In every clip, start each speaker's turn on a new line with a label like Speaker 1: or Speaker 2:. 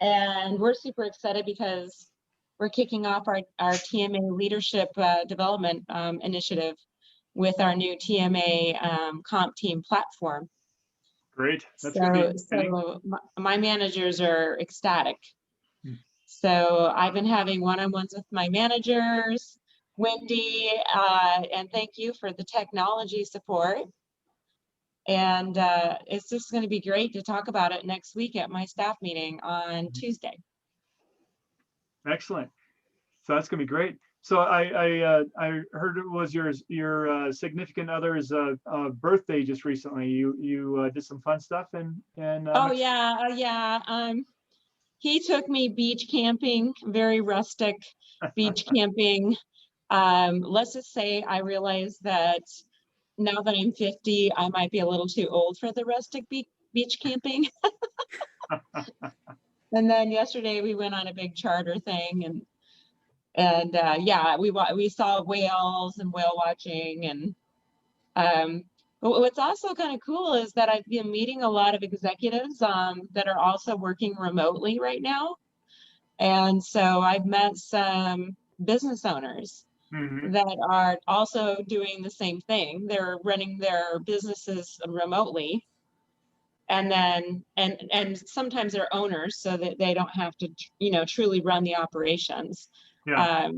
Speaker 1: And we're super excited because we're kicking off our TMA leadership development initiative with our new TMA comp team platform.
Speaker 2: Great. That's going to be exciting.
Speaker 1: So my managers are ecstatic. So I've been having one-on-ones with my managers, Wendy, and thank you for the technology support. And it's just going to be great to talk about it next week at my staff meeting on Tuesday.
Speaker 2: Excellent. So that's going to be great. So I heard it was your significant other's birthday just recently. You did some fun stuff and
Speaker 1: oh yeah. He took me beach camping, very rustic beach camping. Let's just say I realized that now that I'm 50, I might be a little too old for the rustic beach camping. And then yesterday we went on a big charter thing, and yeah, we saw whales and whale watching, and but what's also kind of cool is that I've been meeting a lot of executives that are also working remotely right now. And so I've met some business owners that are also doing the same thing. They're running their businesses remotely. And then, and sometimes they're owners so that they don't have to, truly run the operations.
Speaker 2: Yeah.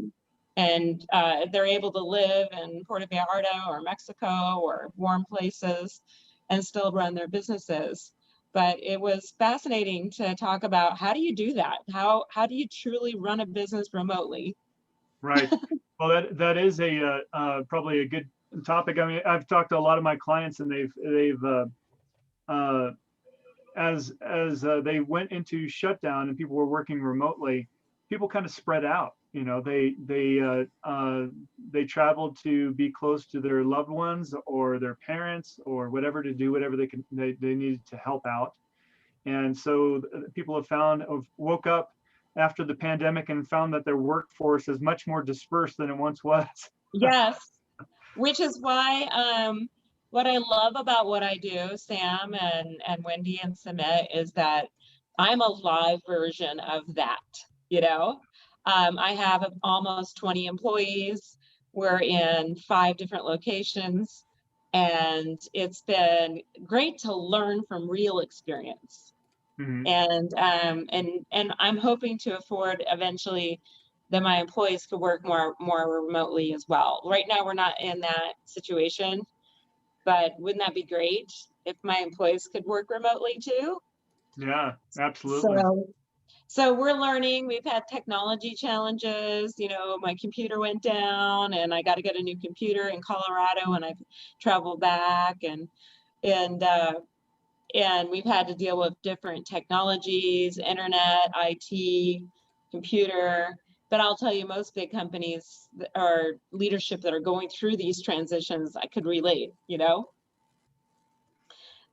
Speaker 1: And they're able to live in Puerto Vallarta or Mexico or warm places and still run their businesses. But it was fascinating to talk about, how do you do that? How do you truly run a business remotely?
Speaker 2: Right. Well, that is probably a good topic. I mean, I've talked to a lot of my clients, and they've as they went into shutdown and people were working remotely, people kind of spread out. They traveled to be close to their loved ones or their parents or whatever, to do whatever they needed to help out. And so people have woke up after the pandemic and found that their workforce is much more dispersed than it once was.
Speaker 1: Yes, which is why what I love about what I do, Sam and Wendy and Sumit, is that I'm a live version of that. I have almost 20 employees. We're in 5 different locations, and it's been great to learn from real experience. And I'm hoping to afford eventually that my employees could work more remotely as well. Right now, we're not in that situation, but wouldn't that be great if my employees could work remotely too?
Speaker 2: Yeah, absolutely.
Speaker 1: So we're learning. We've had technology challenges. My computer went down, and I got to get a new computer in Colorado, and I've traveled back, and we've had to deal with different technologies, internet, IT, computer. But I'll tell you, most big companies or leadership that are going through these transitions, I could relate,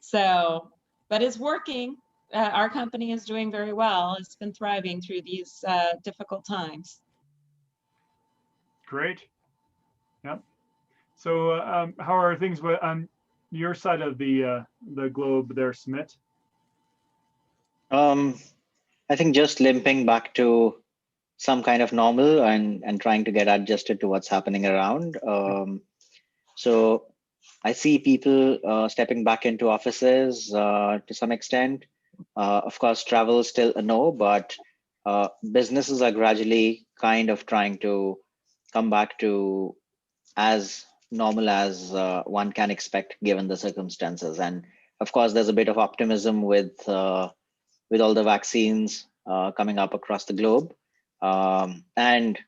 Speaker 1: So, but it's working. Our company is doing very well. It's been thriving through these difficult times.
Speaker 2: Great. Yep. So how are things on your side of the globe there, Sumit?
Speaker 3: I think just limping back to some kind of normal and trying to get adjusted to what's happening around. So I see people stepping back into offices to some extent. Of course, travel is still a no, but businesses are gradually kind of trying to come back to as normal as one can expect given the circumstances. And of course, there's a bit of optimism with all the vaccines coming up across the globe. And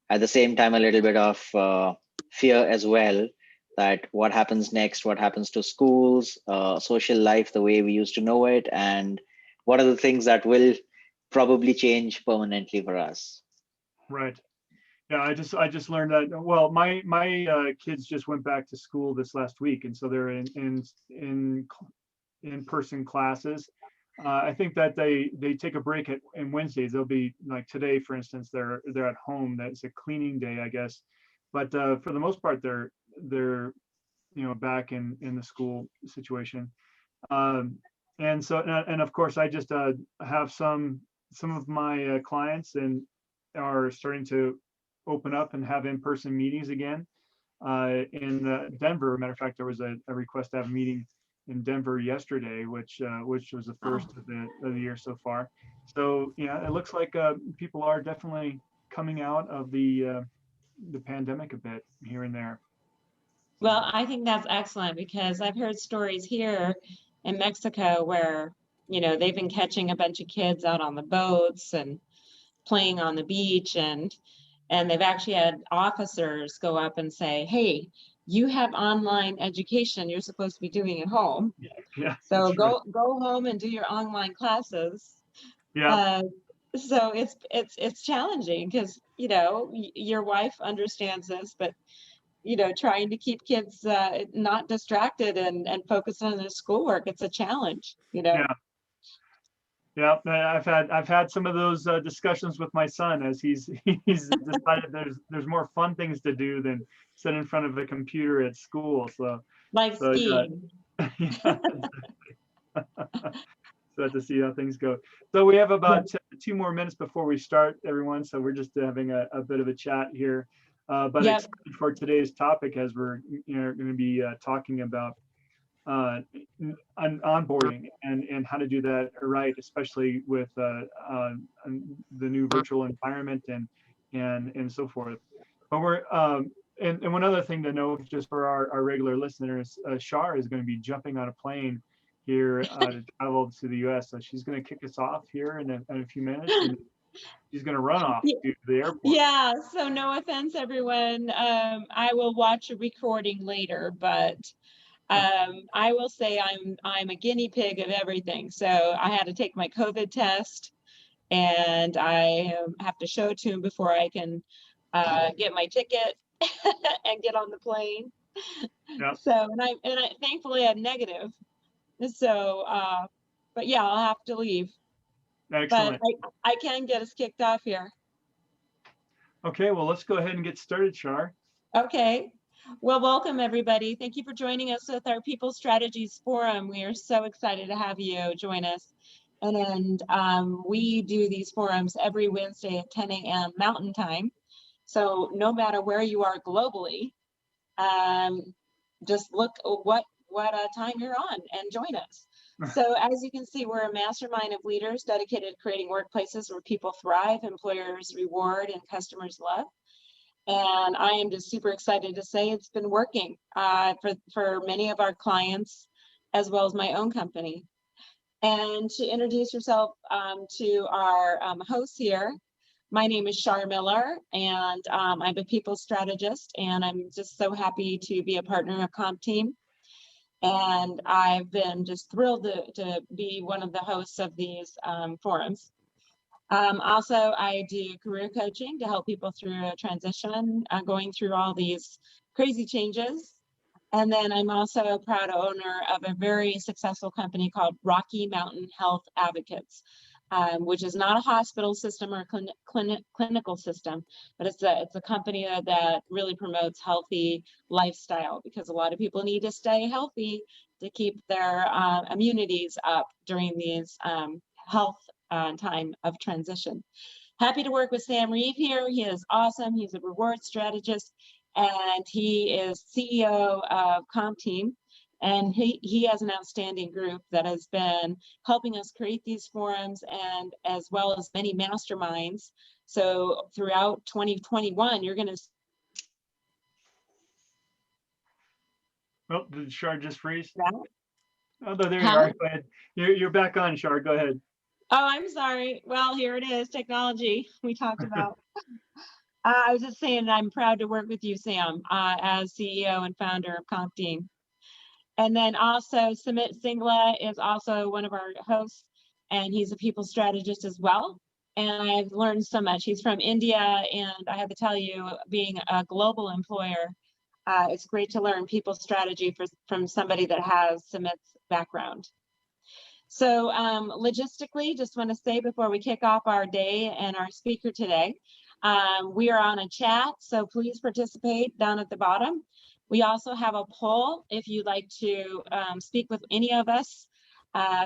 Speaker 3: at the same time, a little bit of fear as well, that what happens next, what happens to schools, social life, the way we used to know it, and what are the things that will probably change permanently for us.
Speaker 2: Right. Yeah, I just learned that. Well, my kids just went back to school this last week, and so they're in person classes. I think that they take a break in Wednesdays. They'll be like today, for instance, they're at home. That's a cleaning day, I guess. But for the most part, they're back in the school situation. And so and of course, I just have some some of my clients and are starting to open up and have in-person meetings again. In Denver, matter of fact, there was a request to have a meeting in Denver yesterday, which was the first of the year so far. So yeah, it looks like people are definitely coming out of the pandemic a bit here and there.
Speaker 1: Well, I think that's excellent because I've heard stories here in Mexico where, they've been catching a bunch of kids out on the boats and playing on the beach, and they've actually had officers go up and say, hey, you have online education you're supposed to be doing at home.
Speaker 2: Yeah.
Speaker 1: So
Speaker 2: That's right.
Speaker 1: go home and do your online classes.
Speaker 2: Yeah.
Speaker 1: So it's challenging because, your wife understands this, but trying to keep kids not distracted and focused on their schoolwork, it's a challenge,
Speaker 2: Yeah. Yeah, I've had some of those discussions with my son as he's decided there's more fun things to do than sit in front of a computer at school. So
Speaker 1: like skiing.
Speaker 2: yeah, exactly. So to see how things go. So we have about 2 more minutes before we start, everyone. So we're just having a bit of a chat here, but
Speaker 1: Yep.
Speaker 2: excited for today's topic as we're going to be talking about onboarding and how to do that right, especially with the new virtual environment and so forth. But we're and one other thing to know, just for our regular listeners, Shar is going to be jumping on a plane here to travel to the U.S. So she's going to kick us off here in a few minutes, and she's going to run off to the airport.
Speaker 1: Yeah, so no offense, everyone. I will watch a recording later, but I will say I'm a guinea pig of everything. So I had to take my COVID test, and I have to show it to him before I can get my ticket and get on the plane.
Speaker 2: Yep.
Speaker 1: So and I thankfully had negative. So but yeah, I'll have to leave.
Speaker 2: Excellent.
Speaker 1: But I can get us kicked off here.
Speaker 2: Okay, well, let's go ahead and get started, Shar.
Speaker 1: Okay. Well, welcome everybody. Thank you for joining us with our People Strategies Forum. We are so excited to have you join us. And we do these forums every Wednesday at 10 a.m. Mountain Time. So no matter where you are globally, just look what time you're on and join us. So as you can see, we're a mastermind of leaders dedicated to creating workplaces where people thrive, employers reward, and customers love. And I am just super excited to say it's been working for many of our clients, as well as my own company. And to introduce yourself to our hosts here, my name is Shar Miller, and I'm a people strategist, and I'm just so happy to be a partner of Comp Team. And I've been just thrilled to be one of the hosts of these forums. Also, I do career coaching to help people through a transition, going through all these crazy changes. And then I'm also a proud owner of a very successful company called Rocky Mountain Health Advocates, which is not a hospital system or clinical system, but it's a company that really promotes healthy lifestyle, because a lot of people need to stay healthy to keep their immunities up during these health time of transition. Happy to work with Sam Reeve here. He is awesome. He's a reward strategist, and he is CEO of Comp Team. And he has an outstanding group that has been helping us create these forums, and as well as many masterminds. So throughout 2021, you're going to.
Speaker 2: Oh, did Shar just freeze?
Speaker 1: Yeah.
Speaker 2: Oh, there you are. Go ahead. You're back on, Shar. Go ahead.
Speaker 1: Oh, I'm sorry. Well, here it is, technology we talked about. I was just saying I'm proud to work with you, Sam, as CEO and founder of Comp Team. And then also Sumit Singla is also one of our hosts, and he's a people strategist as well. And I've learned so much. He's from India, and I have to tell you, being a global employer, it's great to learn people strategy from somebody that has Sumit's background. So logistically, just want to say before we kick off our day and our speaker today, we are on a chat, so please participate down at the bottom. We also have a poll if you'd like to speak with any of us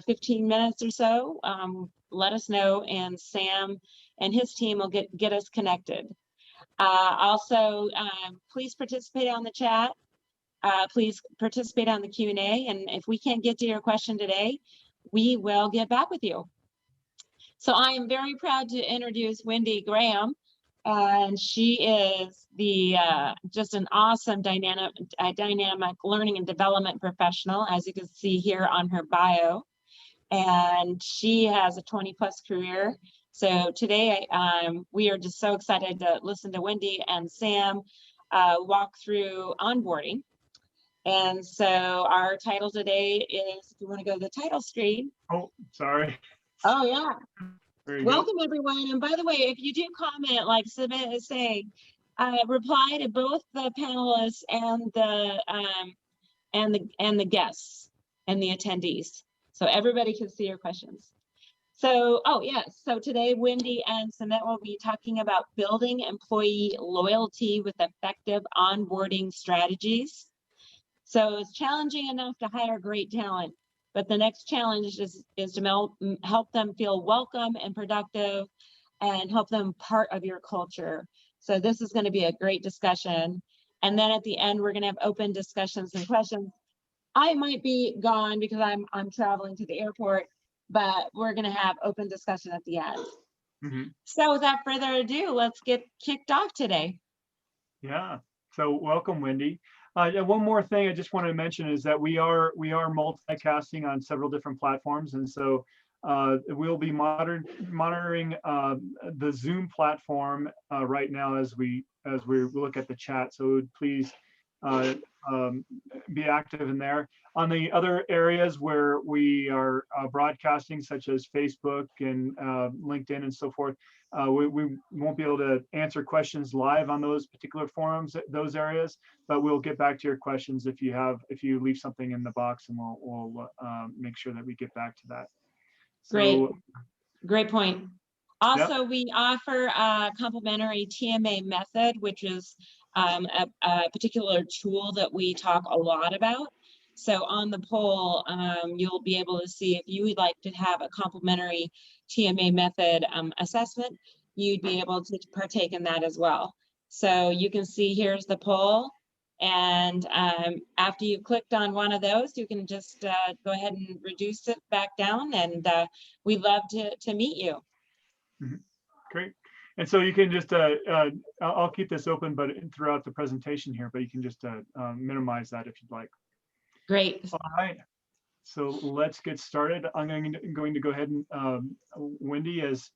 Speaker 1: 15 minutes or so, let us know, and Sam and his team will get us connected. Also, please participate on the chat. Please participate on the Q&A, and if we can't get to your question today, we will get back with you. So I am very proud to introduce Wendy Graham, and she is the just an awesome dynamic learning and development professional, as you can see here on her bio. And she has a 20+ career. So today we are just so excited to listen to Wendy and Sam walk through onboarding. And so our title today is, if you want to go to the title screen.
Speaker 2: Oh, sorry.
Speaker 1: Oh, yeah.
Speaker 2: Very
Speaker 1: Welcome, everyone. And by the way, if you do comment, like Samit is saying, reply to both the panelists and the guests and the attendees, so everybody can see your questions. So, oh yes, so today Wendy and Samit will be talking about building employee loyalty with effective onboarding strategies. So it's challenging enough to hire great talent, but the next challenge is to help them feel welcome and productive, and help them part of your culture. So this is going to be a great discussion. And then at the end, we're going to have open discussions and questions. I might be gone because I'm traveling to the airport, but we're going to have open discussion at the end.
Speaker 2: Mm-hmm.
Speaker 1: So without further ado, let's get kicked off today.
Speaker 2: Yeah. So welcome, Wendy. One more thing I just wanted to mention is that we are multicasting on several different platforms, and so we'll be monitoring the Zoom platform right now as we look at the chat. So please be active in there. On the other areas where we are broadcasting, such as Facebook and LinkedIn and so forth, we won't be able to answer questions live on those particular forums, those areas, but we'll get back to your questions if you leave something in the box, and we'll make sure that we get back to that. So,
Speaker 1: great point. Also, we offer a complimentary TMA method, which is a particular tool that we talk a lot about. So on the poll, you'll be able to see if you would like to have a complimentary TMA method assessment, you'd be able to partake in that as well. So you can see here's the poll. And after you've clicked on one of those, you can just go ahead and reduce it back down. And we'd love to meet you.
Speaker 2: Mm-hmm. Great. And so you can just, I'll keep this open, but throughout the presentation here, but you can just minimize that if you'd like.
Speaker 1: Great.
Speaker 2: All right. So let's get started. I'm going to go ahead and Wendy, as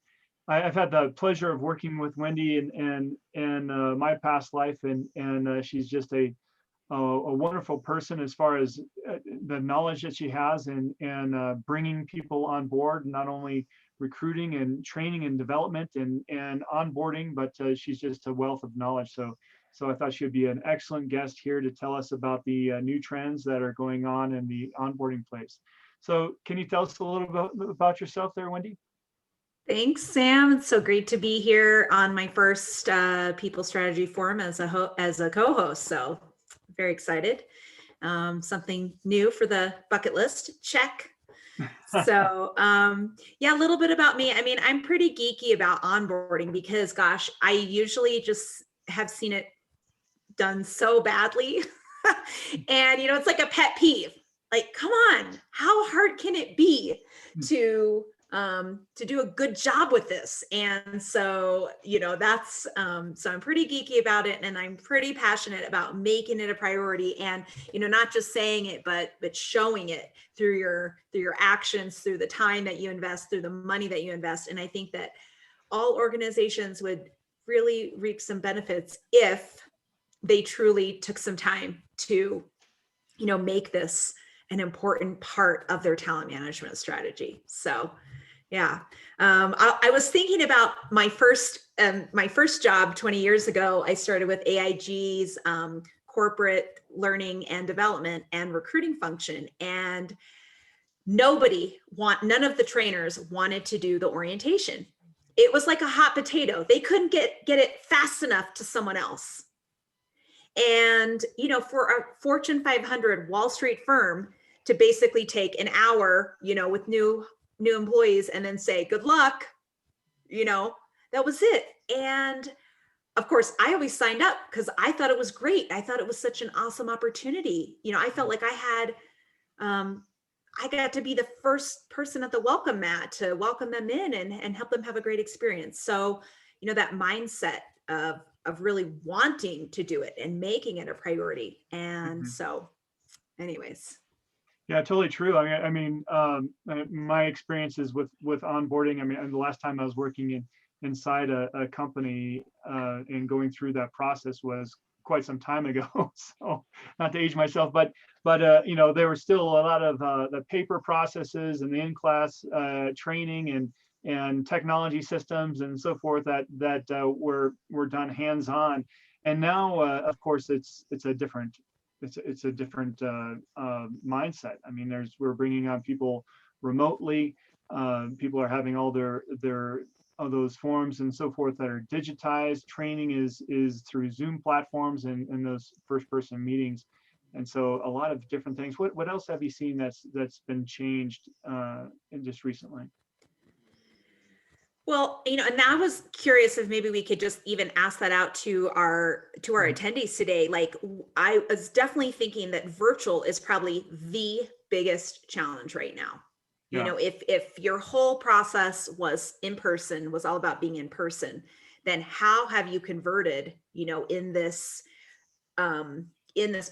Speaker 2: I've had the pleasure of working with Wendy in my past life, and she's just a wonderful person as far as the knowledge that she has and bringing people on board, not only recruiting and training and development and onboarding, but she's just a wealth of knowledge. So I thought she would be an excellent guest here to tell us about the new trends that are going on in the onboarding place. So can you tell us a little bit about yourself there, Wendy?
Speaker 4: Thanks, Sam. It's so great to be here on my first People Strategy Forum as a co-host. So very excited. Something new for the bucket list. Check. So yeah, a little bit about me. I mean, I'm pretty geeky about onboarding because, gosh, I usually just have seen it done so badly. And, you know, it's like a pet peeve. Like, come on, how hard can it be to do a good job with this? And so, you know, that's, so I'm pretty geeky about it, and I'm pretty passionate about making it a priority, and, you know, not just saying it, but showing it through your actions, through the time that you invest, through the money that you invest. And I think that all organizations would really reap some benefits if they truly took some time to, you know, make this an important part of their talent management strategy. So yeah, I was thinking about my first job 20 years ago. I started with AIG's corporate learning and development and recruiting function, and none of the trainers wanted to do the orientation. It was like a hot potato. They couldn't get it fast enough to someone else. And, you know, for a Fortune 500 Wall Street firm to basically take an hour, with new employees and then say, good luck, that was it. And of course, I always signed up because I thought it was great. I thought it was such an awesome opportunity. I felt like I got to be the first person at the welcome mat to welcome them in and help them have a great experience. So, that mindset of really wanting to do it and making it a priority. And so anyways.
Speaker 2: Yeah, totally true. My experiences with onboarding, the last time I was working inside a company and going through that process was quite some time ago. So not to age myself, but there were still a lot of the paper processes and the in-class training and technology systems and so forth that were done hands-on. And now, of course, it's a different mindset. We're bringing on people remotely. People are having all their those forms and so forth that are digitized. Training is through Zoom platforms and those first-person meetings. And so a lot of different things. What else have you seen that's been changed just recently?
Speaker 4: Well, and I was curious if maybe we could just even ask that out to our attendees today. Like, I was definitely thinking that virtual is probably the biggest challenge right now.
Speaker 2: Yeah.
Speaker 4: If your whole process was in person, was all about being in person, then how have you converted, in this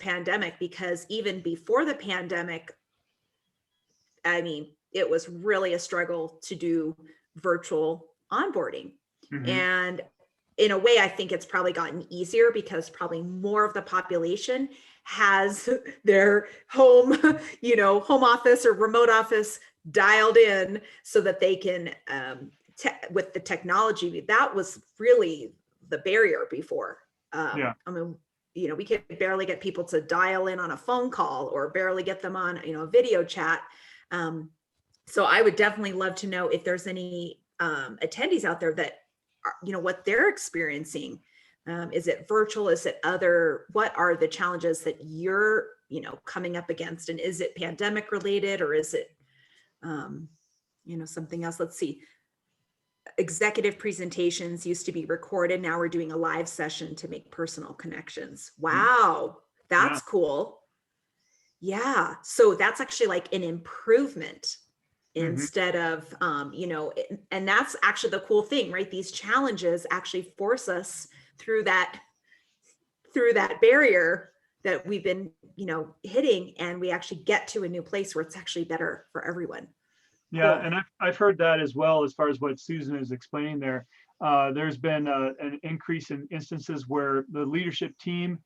Speaker 4: pandemic? Because even before the pandemic, it was really a struggle to do virtual onboarding. And in a way, I think it's probably gotten easier because probably more of the population has their home, home office or remote office dialed in so that they can, with the technology, that was really the barrier before. We could barely get people to dial in on a phone call or barely get them on, a video chat. So I would definitely love to know if there's any attendees out there that are, what they're experiencing. Is it virtual? Is it other? What are the challenges that you're, coming up against? And is it pandemic related or is it, something else? Let's see. Executive presentations used to be recorded. Now we're doing a live session to make personal connections. Wow, that's cool. Yeah. So that's actually like an improvement instead of, and that's actually the cool thing, right? These challenges actually force us through that barrier that we've been, hitting, and we actually get to a new place where it's actually better for everyone.
Speaker 2: Yeah,
Speaker 4: Cool.
Speaker 2: and I've heard that as well, as far as what Susan is explaining there. There's been an increase in instances where the leadership team,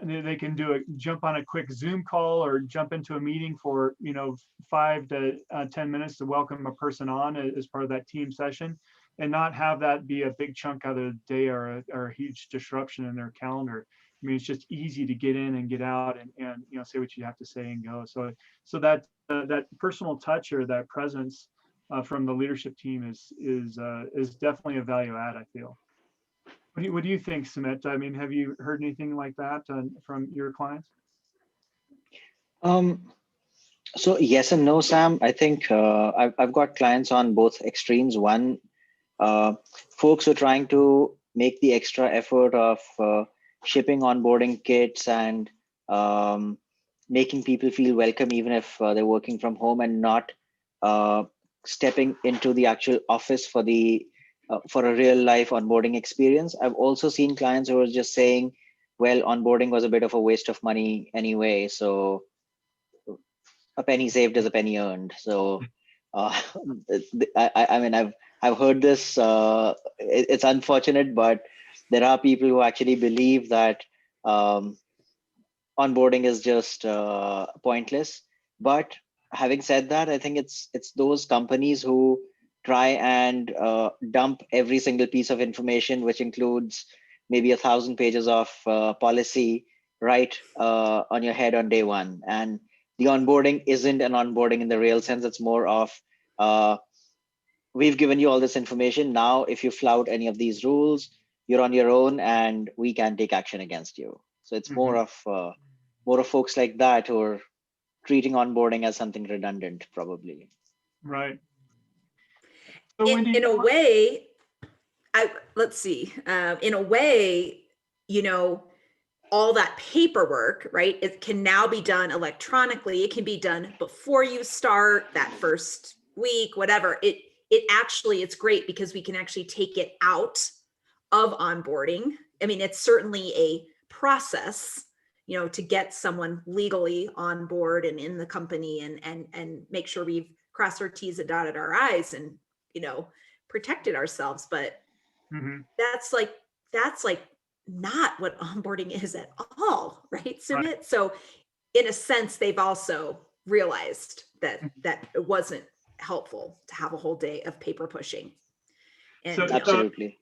Speaker 2: they can jump on a quick Zoom call or jump into a meeting for 5 to 10 minutes to welcome a person on as part of that team session, and not have that be a big chunk out of the day or a huge disruption in their calendar. It's just easy to get in and get out and say what you have to say and go. So that that personal touch or that presence from the leadership team is definitely a value add, I feel. What do you think, Sumit? Have you heard anything like that from your clients?
Speaker 3: So yes and no, Sam. I think I've got clients on both extremes. One, folks who are trying to make the extra effort of shipping onboarding kits and making people feel welcome, even if they're working from home, and not stepping into the actual office for a real life onboarding experience. I've also seen clients who are just saying, well, onboarding was a bit of a waste of money anyway, so a penny saved is a penny earned. So I've heard this. It's unfortunate, but there are people who actually believe that onboarding is just pointless. But having said that, I think it's those companies who try and dump every single piece of information, which includes maybe 1,000 pages of policy, right on your head on day one. And the onboarding isn't an onboarding in the real sense. It's more of, we've given you all this information. Now, if you flout any of these rules, you're on your own and we can take action against you. So it's more of folks like that who are treating onboarding as something redundant, probably.
Speaker 2: Right. So Wendy,
Speaker 4: In a way, let's see, in a way, you know, all that paperwork, right? It can now be done electronically. It can be done before you start that first week, whatever. It's great because we can actually take it out of onboarding. I mean, it's certainly a process, you know, to get someone legally on board and in the company and make sure we've crossed our T's and dotted our I's and, you know, protected ourselves. But that's like not what onboarding is at all, right, Sumit?
Speaker 2: Right.
Speaker 4: So in a sense, they've also realized that it wasn't helpful to have a whole day of paper pushing. And
Speaker 2: So,
Speaker 3: Absolutely.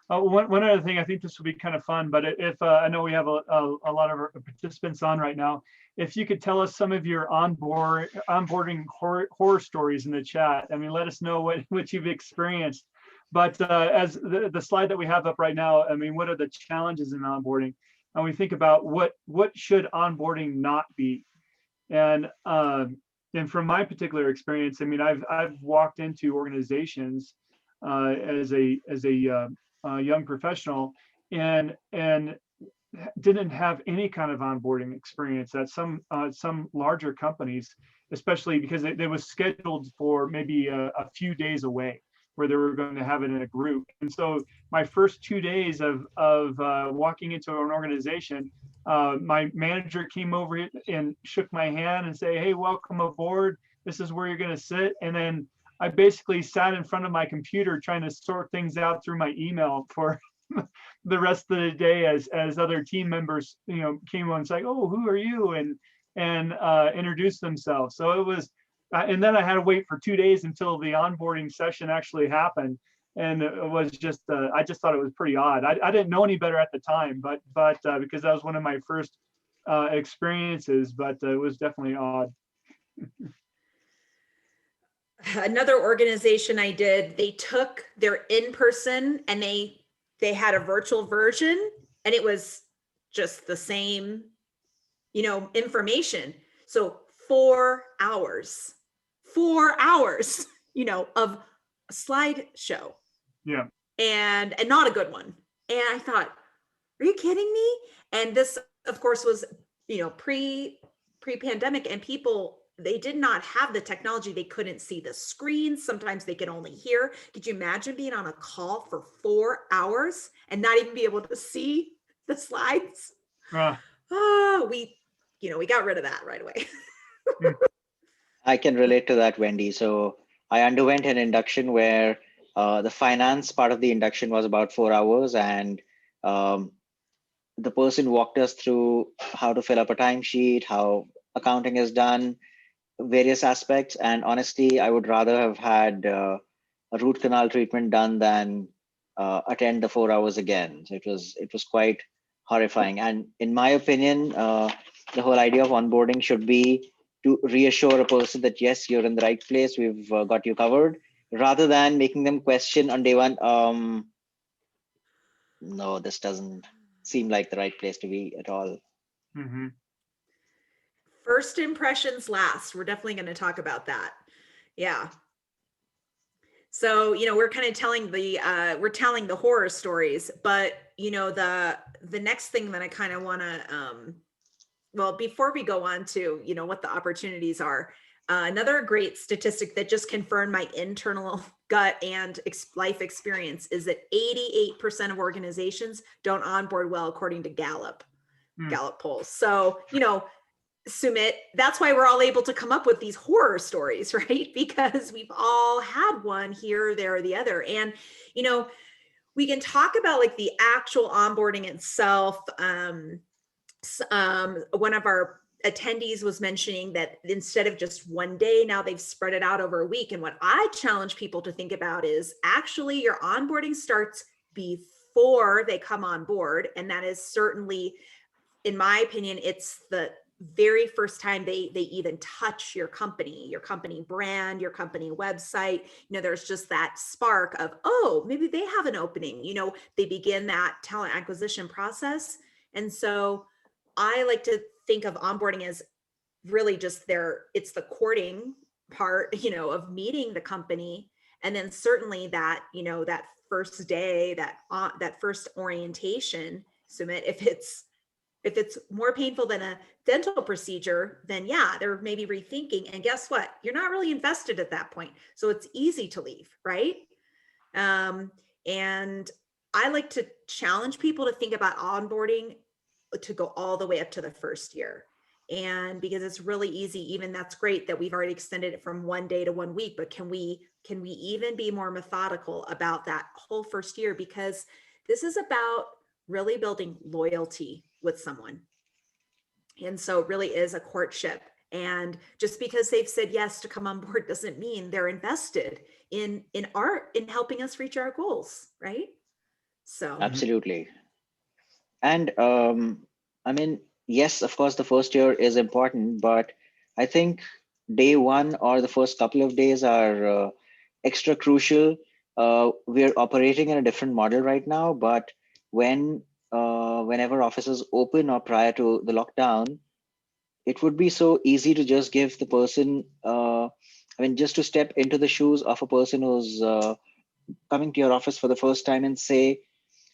Speaker 2: One other thing, I think this will be kind of fun, but if I know we have a lot of our participants on right now, if you could tell us some of your onboarding horror stories in the chat. I mean, let us know what you've experienced. But as the slide that we have up right now, I mean, what are the challenges in onboarding? And we think about what should onboarding not be? And from my particular experience, I mean, I've walked into organizations as a young professional and didn't have any kind of onboarding experience at some larger companies, especially because it was scheduled for maybe a few days away, where they were going to have it in a group. And so my first 2 days of walking into an organization, my manager came over and shook my hand and say, "Hey, welcome aboard. This is where you're going to sit." And then I basically sat in front of my computer trying to sort things out through my email for the rest of the day as other team members, you know, came on and said, "Oh, who are you?" and introduced themselves. So it was, and then I had to wait for 2 days until the onboarding session actually happened. And it was just, I just thought it was pretty odd. I didn't know any better at the time, but because that was one of my first experiences, but it was definitely odd.
Speaker 4: Another organization I did, they took their in-person and they had a virtual version, and it was just the same, you know, information. So 4 hours, you know, of a slideshow.
Speaker 2: Yeah.
Speaker 4: And not a good one. And I thought, are you kidding me? And this, of course, was, you know, pre-pandemic, and people, they did not have the technology. They couldn't see the screens. Sometimes they could only hear. Could you imagine being on a call for 4 hours and not even be able to see the slides? We got rid of that right away.
Speaker 3: I can relate to that, Wendy. So I underwent an induction where the finance part of the induction was about 4 hours, and the person walked us through how to fill up a timesheet, how accounting is done, various aspects. And honestly, I would rather have had a root canal treatment done than attend the 4 hours again. So it was quite horrifying. And in my opinion, the whole idea of onboarding should be to reassure a person that yes, you're in the right place, we've got you covered, rather than making them question on day one, no, this doesn't seem like the right place to be at all.
Speaker 2: Mm-hmm.
Speaker 4: First impressions last. We're definitely going to talk about that. Yeah. So, you know, we're kind of telling the horror stories, but you know, the next thing that I kind of want to, well, before we go on to, you know, what the opportunities are, another great statistic that just confirmed my internal gut and life experience is that 88% of organizations don't onboard well, according to Gallup polls. So, you know, Sumit, that's why we're all able to come up with these horror stories, right? Because we've all had one here, there, or the other. And, you know, we can talk about like the actual onboarding itself. One of our attendees was mentioning that instead of just one day, now they've spread it out over a week. And what I challenge people to think about is actually your onboarding starts before they come on board. And that is certainly, in my opinion, it's the very first time they even touch your company brand, your company website. You know, there's just that spark of, oh, maybe they have an opening. You know, they begin that talent acquisition process. And so I like to think of onboarding as really just it's the courting part, of meeting the company. And then certainly that, that first day, that first orientation, Sumit, if it's more painful than a dental procedure, then yeah, they're maybe rethinking. And guess what? You're not really invested at that point. So it's easy to leave, right? And I like to challenge people to think about onboarding to go all the way up to the first year. And because it's really easy, even that's great that we've already extended it from 1 day to 1 week, but can we even be more methodical about that whole first year? Because this is about really building loyalty with someone. And so it really is a courtship. And just because they've said yes to come on board doesn't mean they're invested in helping us reach our goals, right? So
Speaker 3: Absolutely. And I mean, yes, of course, the first year is important, but I think day one or the first couple of days are extra crucial. We're operating in a different model right now, but whenever offices open or prior to the lockdown, it would be so easy to just give the person, I mean, just to step into the shoes of a person who's coming to your office for the first time and say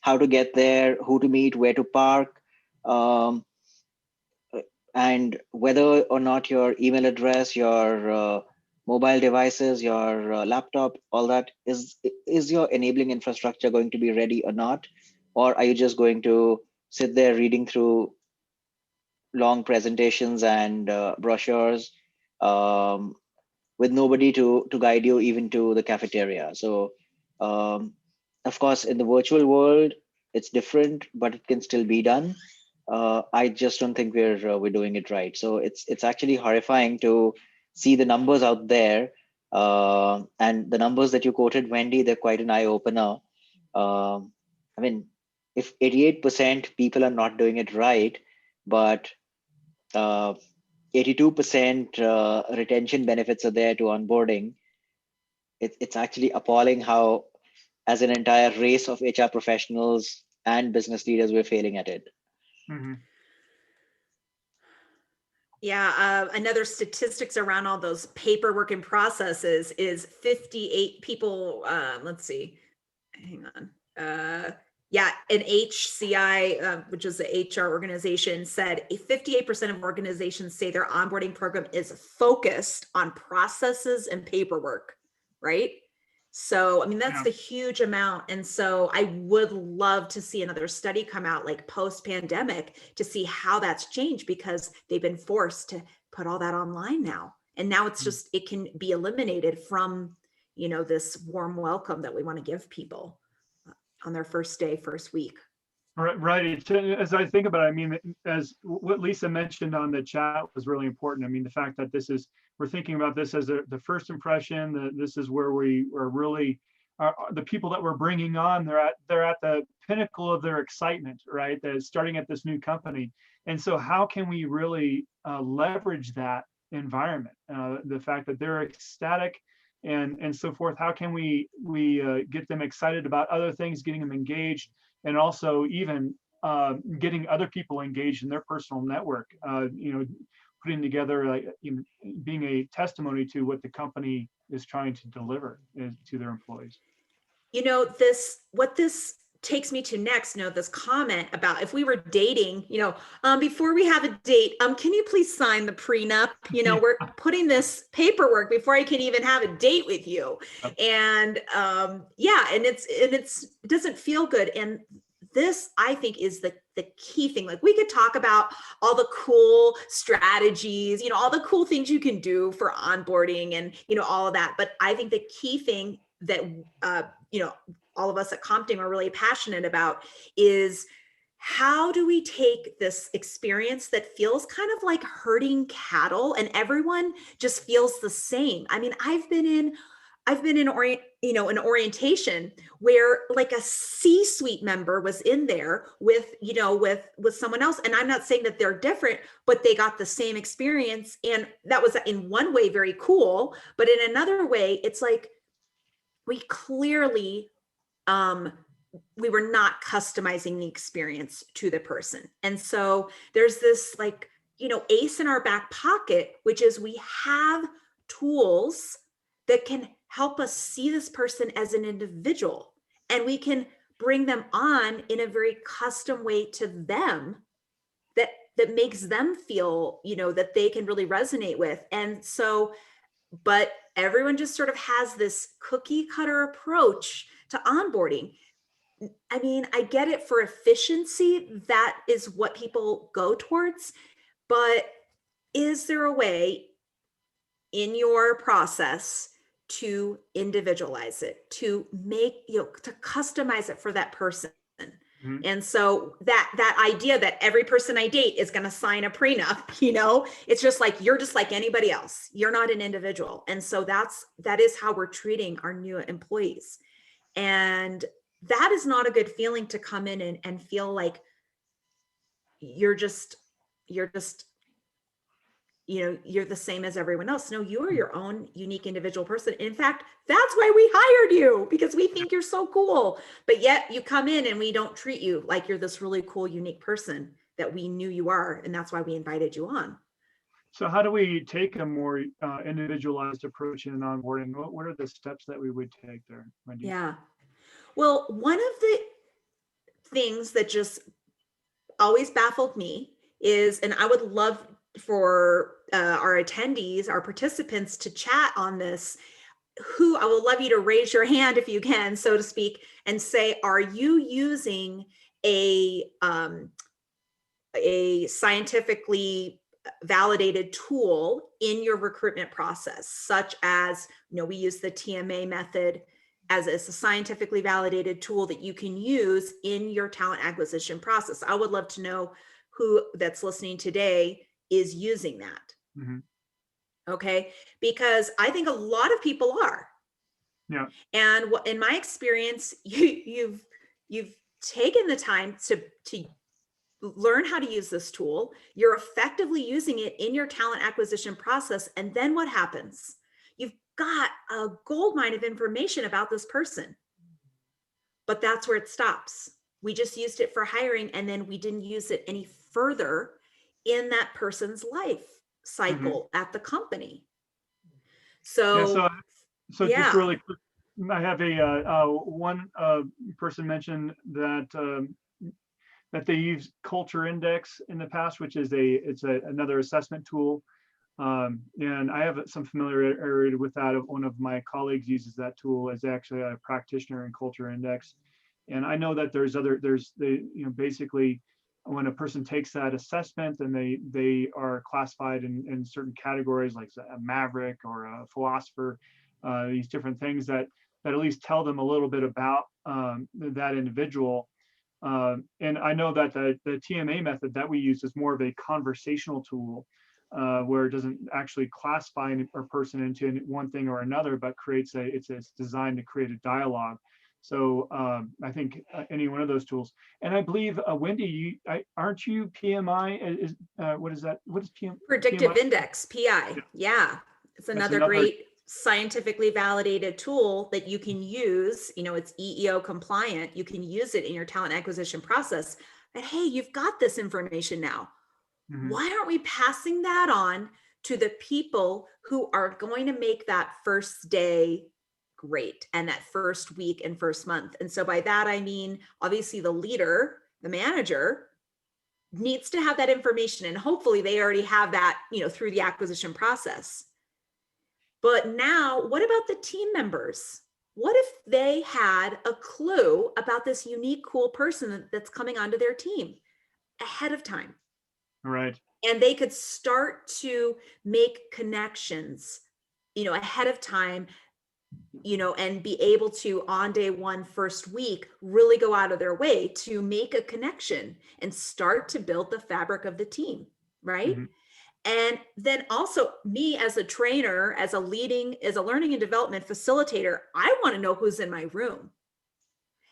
Speaker 3: how to get there, who to meet, where to park, um, and whether or not your email address, your mobile devices, your laptop, all that is your enabling infrastructure going to be ready or not? Or are you just going to sit there reading through long presentations and brochures with nobody to guide you even to the cafeteria? So of course, in the virtual world, it's different, but it can still be done. I just don't think we're doing it right. So it's actually horrifying to see the numbers out there, and the numbers that you quoted, Wendy, they're quite an eye opener. I mean, if 88% people are not doing it right, but 82% retention benefits are there to onboarding, it's actually appalling how, as an entire race of HR professionals and business leaders, we're failing at it.
Speaker 2: Mm-hmm.
Speaker 4: yeah, another statistics around all those paperwork and processes is 58 people. Let's see, hang on. Yeah, an HCI, which is the HR organization, said 58% of organizations say their onboarding program is focused on processes and paperwork, right? So, I mean, that's the huge amount. And so I would love to see another study come out like post-pandemic to see how that's changed, because they've been forced to put all that online now. And now it's just, it can be eliminated from, this warm welcome that we want to give people on their first day, first week.
Speaker 2: Right. As I think about it, I mean, as what Lisa mentioned on the chat was really important. I mean, the fact that we're thinking about this as the first impression, that this is where we are really, the people that we're bringing on, they're at the pinnacle of their excitement, right? They're starting at this new company. And so how can we really leverage that environment? The fact that they're ecstatic and so forth. How can we get them excited about other things, getting them engaged, and also even getting other people engaged in their personal network, putting together, like, being a testimony to what the company is trying to deliver to their employees.
Speaker 4: What this takes me to next, this comment about if we were dating, before we have a date, can you please sign the prenup? We're putting this paperwork before I can even have a date with you. And and it doesn't feel good. And this, I think, is the key thing. Like, we could talk about all the cool strategies, all the cool things you can do for onboarding and, all of that. But I think the key thing that, all of us at Compting are really passionate about is, how do we take this experience that feels kind of like herding cattle and everyone just feels the same? I mean, I've been in an orientation where like a C-suite member was in there with someone else. And I'm not saying that they're different, but they got the same experience. And that was in one way very cool. But in another way, it's like, we clearly, we were not customizing the experience to the person. And so there's this like ace in our back pocket, which is we have tools that can help us see this person as an individual, and we can bring them on in a very custom way to them that makes them feel, that they can really resonate with. And so, but everyone just sort of has this cookie cutter approach to onboarding. I mean, I get it for efficiency. That is what people go towards. But is there a way in your process to individualize it, to make, to customize it for that person?
Speaker 2: Mhm.
Speaker 4: And so that idea that every person I date is going to sign a prenup, it's just like, you're just like anybody else. You're not an individual. And so that is how we're treating our new employees. And that is not a good feeling to come in and feel like you're the same as everyone else. No, you are your own unique individual person. In fact, that's why we hired you, because we think you're so cool. But yet you come in and we don't treat you like you're this really cool, unique person that we knew you are. And that's why we invited you on.
Speaker 2: So how do we take a more individualized approach in onboarding? What are the steps that we would take there, Wendy?
Speaker 4: Yeah. Well, one of the things that just always baffled me is, and I would love for our attendees, our participants to chat on this, I would love you to raise your hand if you can, so to speak, and say, are you using a scientifically validated tool in your recruitment process, such as, we use the TMA method as a scientifically validated tool that you can use in your talent acquisition process. I would love to know who that's listening today is using that.
Speaker 2: Mm-hmm.
Speaker 4: Okay. Because I think a lot of people are.
Speaker 2: Yeah.
Speaker 4: And in my experience, you've taken the time to learn how to use this tool. You're effectively using it in your talent acquisition process. And then what happens? You've got a goldmine of information about this person, but that's where it stops. We just used it for hiring, and then we didn't use it any further in that person's life cycle at the company. So, yeah.
Speaker 2: Just really quick, I have one person mentioned that that they use Culture Index in the past, which is another assessment tool. And I have some familiarity with that. One of my colleagues uses that tool as actually a practitioner in Culture Index. And I know that basically when a person takes that assessment, then they are classified in certain categories, like a maverick or a philosopher, these different things that at least tell them a little bit about that individual. And I know that the TMA method that we use is more of a conversational tool, where it doesn't actually classify a person into one thing or another, but it's designed to create a dialogue. So I think any one of those tools. And I believe, Wendy, aren't you PMI? What is that? What is PMI?
Speaker 4: Predictive Index, PI. Yeah. It's another great scientifically validated tool that you can use. It's EEO compliant. You can use it in your talent acquisition process. But hey, you've got this information now. Mm-hmm. Why aren't we passing that on to the people who are going to make that first day great, and that first week and first month? And so by that, I mean, obviously the leader, the manager, needs to have that information, and hopefully they already have that, through the acquisition process. But now, what about the team members? What if they had a clue about this unique, cool person that's coming onto their team ahead of time?
Speaker 2: Right.
Speaker 4: And they could start to make connections, ahead of time, and be able to, on day one, first week, really go out of their way to make a connection and start to build the fabric of the team, right? Mm-hmm. And then also, me as a trainer, as a learning and development facilitator, I want to know who's in my room.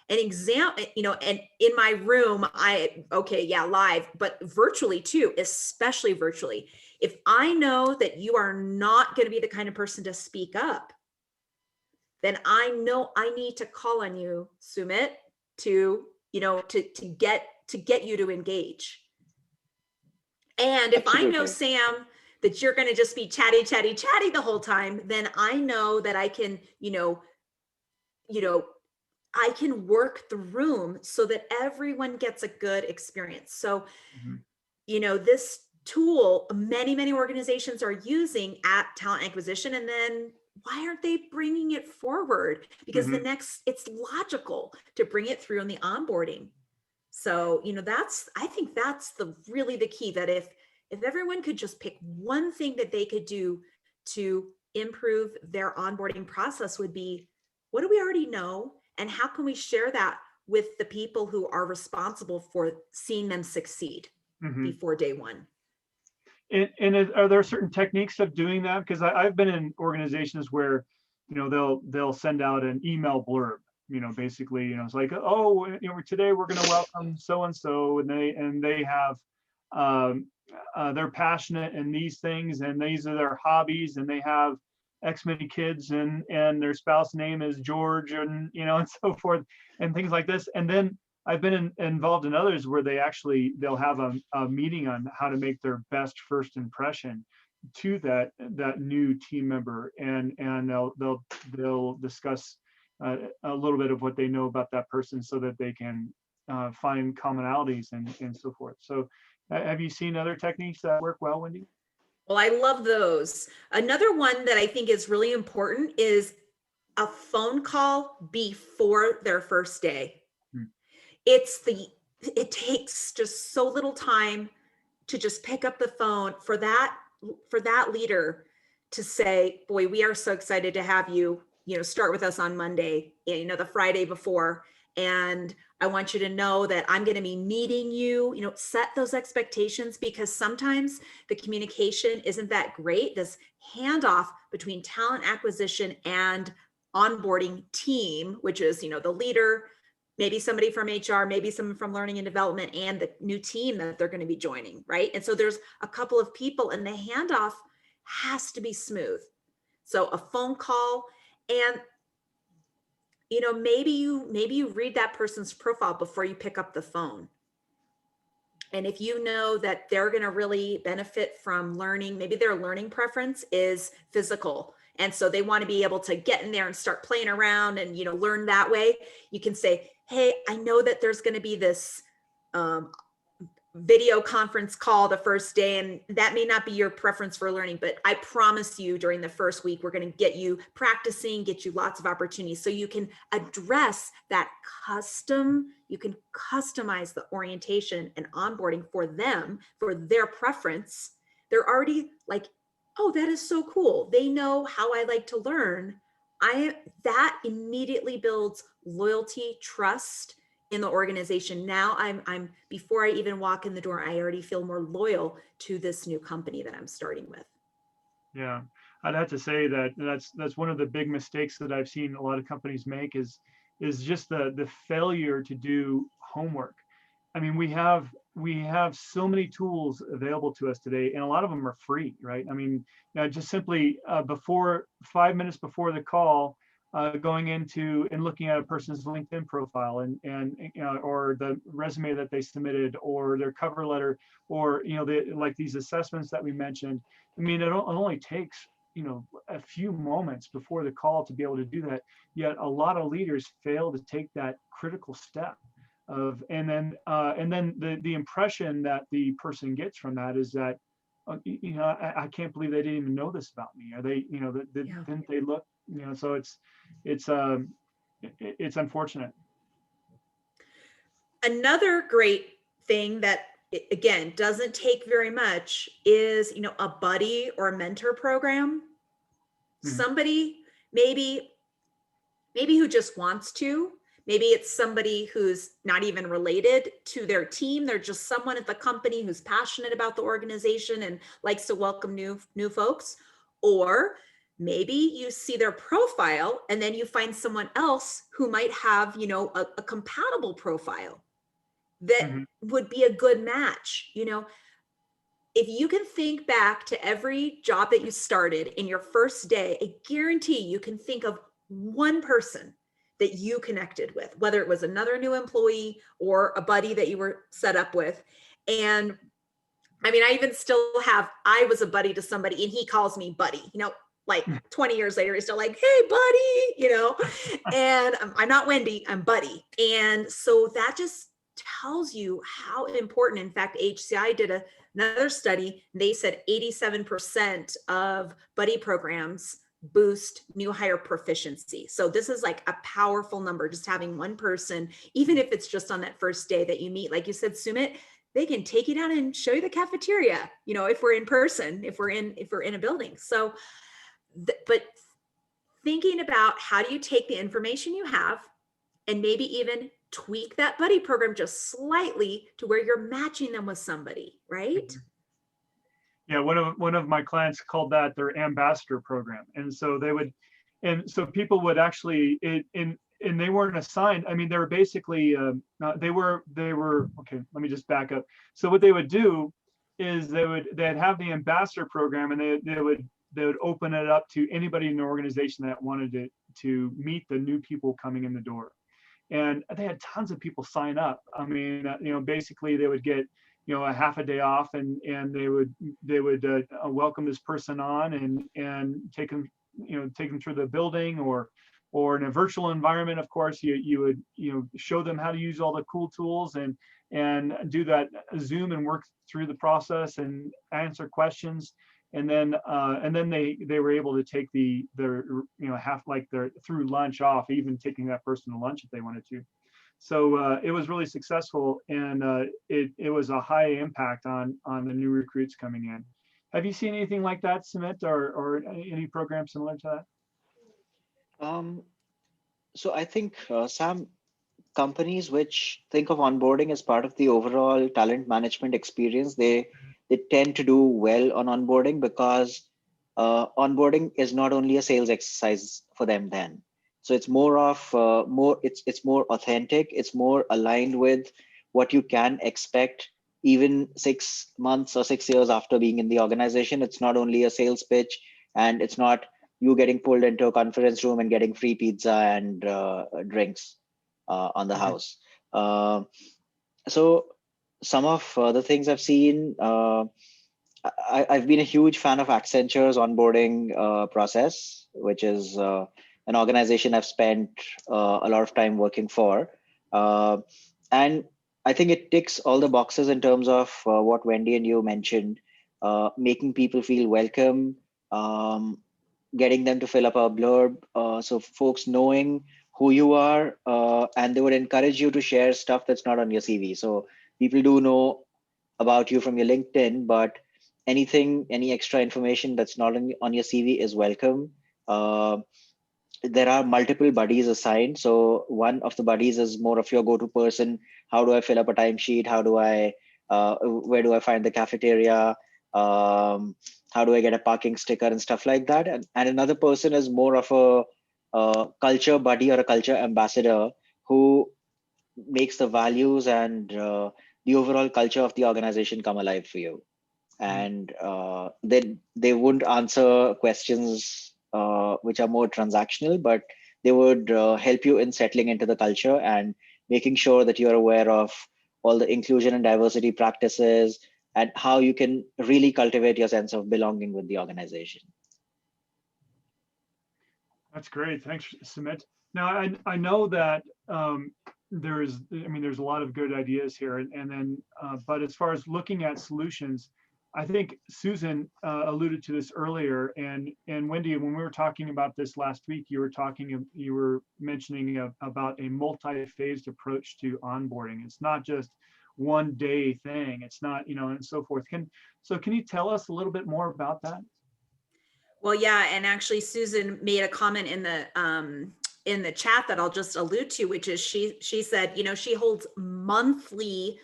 Speaker 4: And and in my room, live, but virtually too, especially virtually. If I know that you are not going to be the kind of person to speak up, then I know I need to call on you, Sumit, to get you to engage. And if I know,
Speaker 3: Absolutely.
Speaker 4: Sam, that you're going to just be chatty the whole time, then I know that I can, I can work the room so that everyone gets a good experience. So,
Speaker 2: Mhm.
Speaker 4: this tool, many organizations are using at talent acquisition. And then why aren't they bringing it forward? Because
Speaker 2: Mhm.
Speaker 4: it's logical to bring it through in the onboarding. So, I think that's really the key, that if everyone could just pick one thing that they could do to improve their onboarding process, would be, what do we already know? And how can we share that with the people who are responsible for seeing them succeed
Speaker 2: Mhm.
Speaker 4: before day one?
Speaker 2: Are there certain techniques of doing that? Because I've been in organizations where, they'll send out an email blurb, basically, it's like, oh, today we're going to welcome so and so, and they have, they're passionate in these things, and these are their hobbies, and they have X many kids, and their spouse name is George, and and so forth, and things like this. And then I've been involved in others where they'll have a meeting on how to make their best first impression to that new team member, and they'll discuss a little bit of what they know about that person, so that they can find commonalities and so forth. So have you seen other techniques that work well, Wendy?
Speaker 4: Well, I love those. Another one that I think is really important is a phone call before their first day.
Speaker 2: Hmm.
Speaker 4: It takes just so little time to just pick up the phone for that leader to say, boy, we are so excited to have you, start with us on Monday, the Friday before. And I want you to know that I'm going to be meeting you, set those expectations, because sometimes the communication isn't that great. This handoff between talent acquisition and onboarding team, which is, the leader, maybe somebody from HR, maybe someone from learning and development, and the new team that they're going to be joining, right? And so there's a couple of people, and the handoff has to be smooth. So a phone call, and maybe you read that person's profile before you pick up the phone. And if you know that they're going to really benefit from learning, maybe their learning preference is physical, and so they want to be able to get in there and start playing around and learn that way, you can say, hey, I know that there's going to be this video conference call the first day, and that may not be your preference for learning, but I promise you during the first week, we're going to get you practicing, get you lots of opportunities. So you can address that you can customize the orientation and onboarding for them, for their preference. They're already like, oh, that is so cool. They know how I like to learn. That immediately builds loyalty, trust in the organization. Now I'm before I even walk in the door, I already feel more loyal to this new company that I'm starting with.
Speaker 2: Yeah, I'd have to say that's one of the big mistakes that I've seen a lot of companies make is just the failure to do homework. I mean, we have so many tools available to us today, and a lot of them are free, right? I mean, just simply before 5 minutes before the call, going into and looking at a person's LinkedIn profile, and or the resume that they submitted, or their cover letter, or like these assessments that we mentioned. I mean, it only takes a few moments before the call to be able to do that. Yet a lot of leaders fail to take that critical step and then the impression that the person gets from that is that I can't believe they didn't even know this about me. Are they
Speaker 4: Yeah.
Speaker 2: didn't they look so it's unfortunate.
Speaker 4: Another great thing that, again, doesn't take very much is, a buddy or mentor program.
Speaker 2: Mhm.
Speaker 4: Somebody maybe who just wants to, maybe it's somebody who's not even related to their team. They're just someone at the company who's passionate about the organization and likes to welcome new folks. Or maybe you see their profile and then you find someone else who might have, a compatible profile that
Speaker 2: Mhm.
Speaker 4: would be a good match. If you can think back to every job that you started in your first day, I guarantee you can think of one person that you connected with, whether it was another new employee or a buddy that you were set up with. And I mean, I even still have, I was a buddy to somebody and he calls me buddy, like 20 years later, he's still like, hey, buddy, and I'm not Wendy, I'm buddy. And so that just tells you how important, in fact, HCI did another study. They said 87% of buddy programs boost new hire proficiency. So this is like a powerful number, just having one person, even if it's just on that first day that you meet, like you said, Sumit, they can take you down and show you the cafeteria, if we're in person, if we're in a building. So, but thinking about how do you take the information you have and maybe even tweak that buddy program just slightly to where you're matching them with somebody, right?
Speaker 2: Yeah, one of my clients called that their ambassador program, and so people would actually and they weren't assigned. I mean, they were basically they were okay. Let me just back up. So what they would do is they'd have the ambassador program, and they would open it up to anybody in the organization that wanted to meet the new people coming in the door. And they had tons of people sign up. I mean, basically they would get, a half a day off, and they would welcome this person on and take them through the building, or in a virtual environment. Of course, you would show them how to use all the cool tools and do that Zoom and work through the process and answer questions. And then they were able to take their through lunch off, even taking that person to lunch if they wanted to. So it was really successful, and it was a high impact on the new recruits coming in. Have you seen anything like that, Sumit, or any program similar to that?
Speaker 3: So I think Sam, companies which think of onboarding as part of the overall talent management experience, they tend to do well on onboarding, because onboarding is not only a sales exercise for them then. So it's more of it's more authentic, it's more aligned with what you can expect even 6 months or 6 years after being in the organization. It's not only a sales pitch, and it's not you getting pulled into a conference room and getting free pizza and drinks on the house. So some of the things I've seen, I've been a huge fan of Accenture's onboarding process, which is an organization I've spent a lot of time working for. And I think it ticks all the boxes in terms of what Wendy and you mentioned, making people feel welcome, getting them to fill up a blurb. So folks knowing who you are, and they would encourage you to share stuff that's not on your CV. So people do know about you from your LinkedIn, but any extra information that's not on your CV is welcome. There are multiple buddies assigned. So one of the buddies is more of your go-to person. How do I fill up a timesheet? Where do I find the cafeteria? How do I get a parking sticker and stuff like that? And another person is more of a culture buddy or a culture ambassador, who makes the values and the overall culture of the organization come alive for you. And they wouldn't answer questions which are more transactional, but they would help you in settling into the culture and making sure that you're aware of all the inclusion and diversity practices and how you can really cultivate your sense of belonging with the organization.
Speaker 2: That's great. Thanks, Sumit. Now, I know that there's a lot of good ideas here, and then but as far as looking at solutions, I think Susan alluded to this earlier, and Wendy, when we were talking about this last week, you were mentioning about a multi-phased approach to onboarding. It's not just one day thing. It's not, and so forth. Can you tell us a little bit more about that?
Speaker 4: Well, yeah, and actually Susan made a comment in the chat that I'll just allude to, which is she said, she holds monthly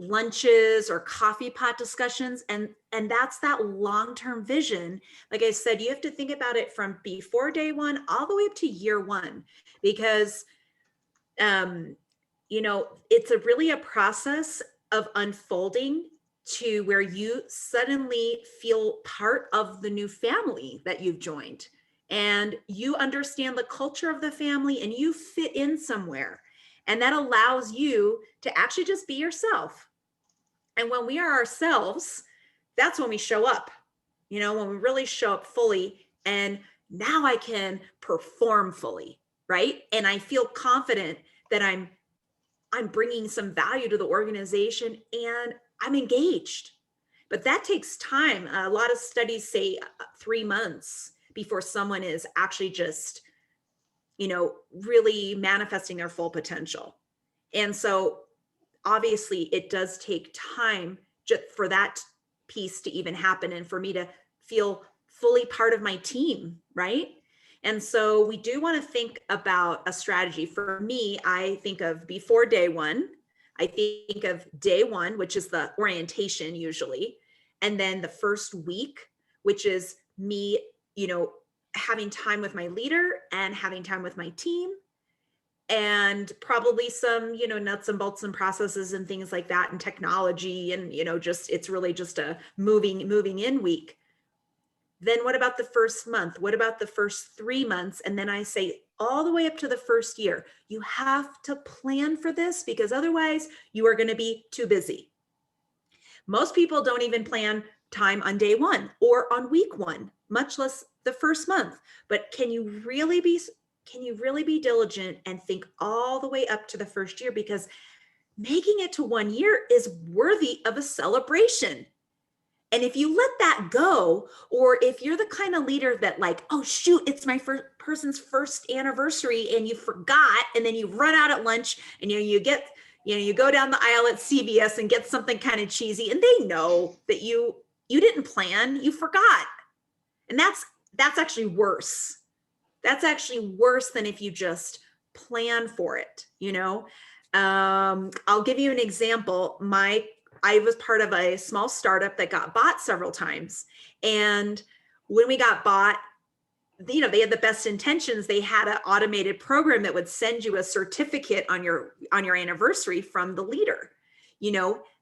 Speaker 4: lunches or coffee pot discussions, and that's that long-term vision. Like I said, you have to think about it from before day one all the way up to year one, because it's really a process of unfolding to where you suddenly feel part of the new family that you've joined, and you understand the culture of the family and you fit in somewhere. And that allows you to actually just be yourself. And when we are ourselves, that's when we show up, when we really show up fully, and now I can perform fully, right? And I feel confident that I'm bringing some value to the organization and I'm engaged. But that takes time. A lot of studies say 3 months before someone is actually just, really manifesting their full potential. And so obviously it does take time just for that piece to even happen and for me to feel fully part of my team, right? And so we do want to think about a strategy. For me, I think of before day one. I think of day one, which is the orientation usually, and then the first week, which is me, having time with my leader and having time with my team, and probably some, nuts and bolts and processes and things like that, and technology, and it's really just a moving in week. Then what about the first month? What about the first 3 months? And then I say all the way up to the first year. You have to plan for this, because otherwise you are going to be too busy. Most people don't even plan time on day one or on week one, much less the first month. But can you really be diligent and think all the way up to the first year? Because making it to 1 year is worthy of a celebration. And if you let that go, or if you're the kind of leader that oh shoot, it's my person's first anniversary and you forgot, and then you run out at lunch and you go down the aisle at CVS and get something kind of cheesy, and they know that you didn't plan, you forgot. And that's actually worse. That's actually worse than if you just plan for it, I'll give you an example. I was part of a small startup that got bought several times. And when we got bought, they had the best intentions. They had an automated program that would send you a certificate on your anniversary from the leader,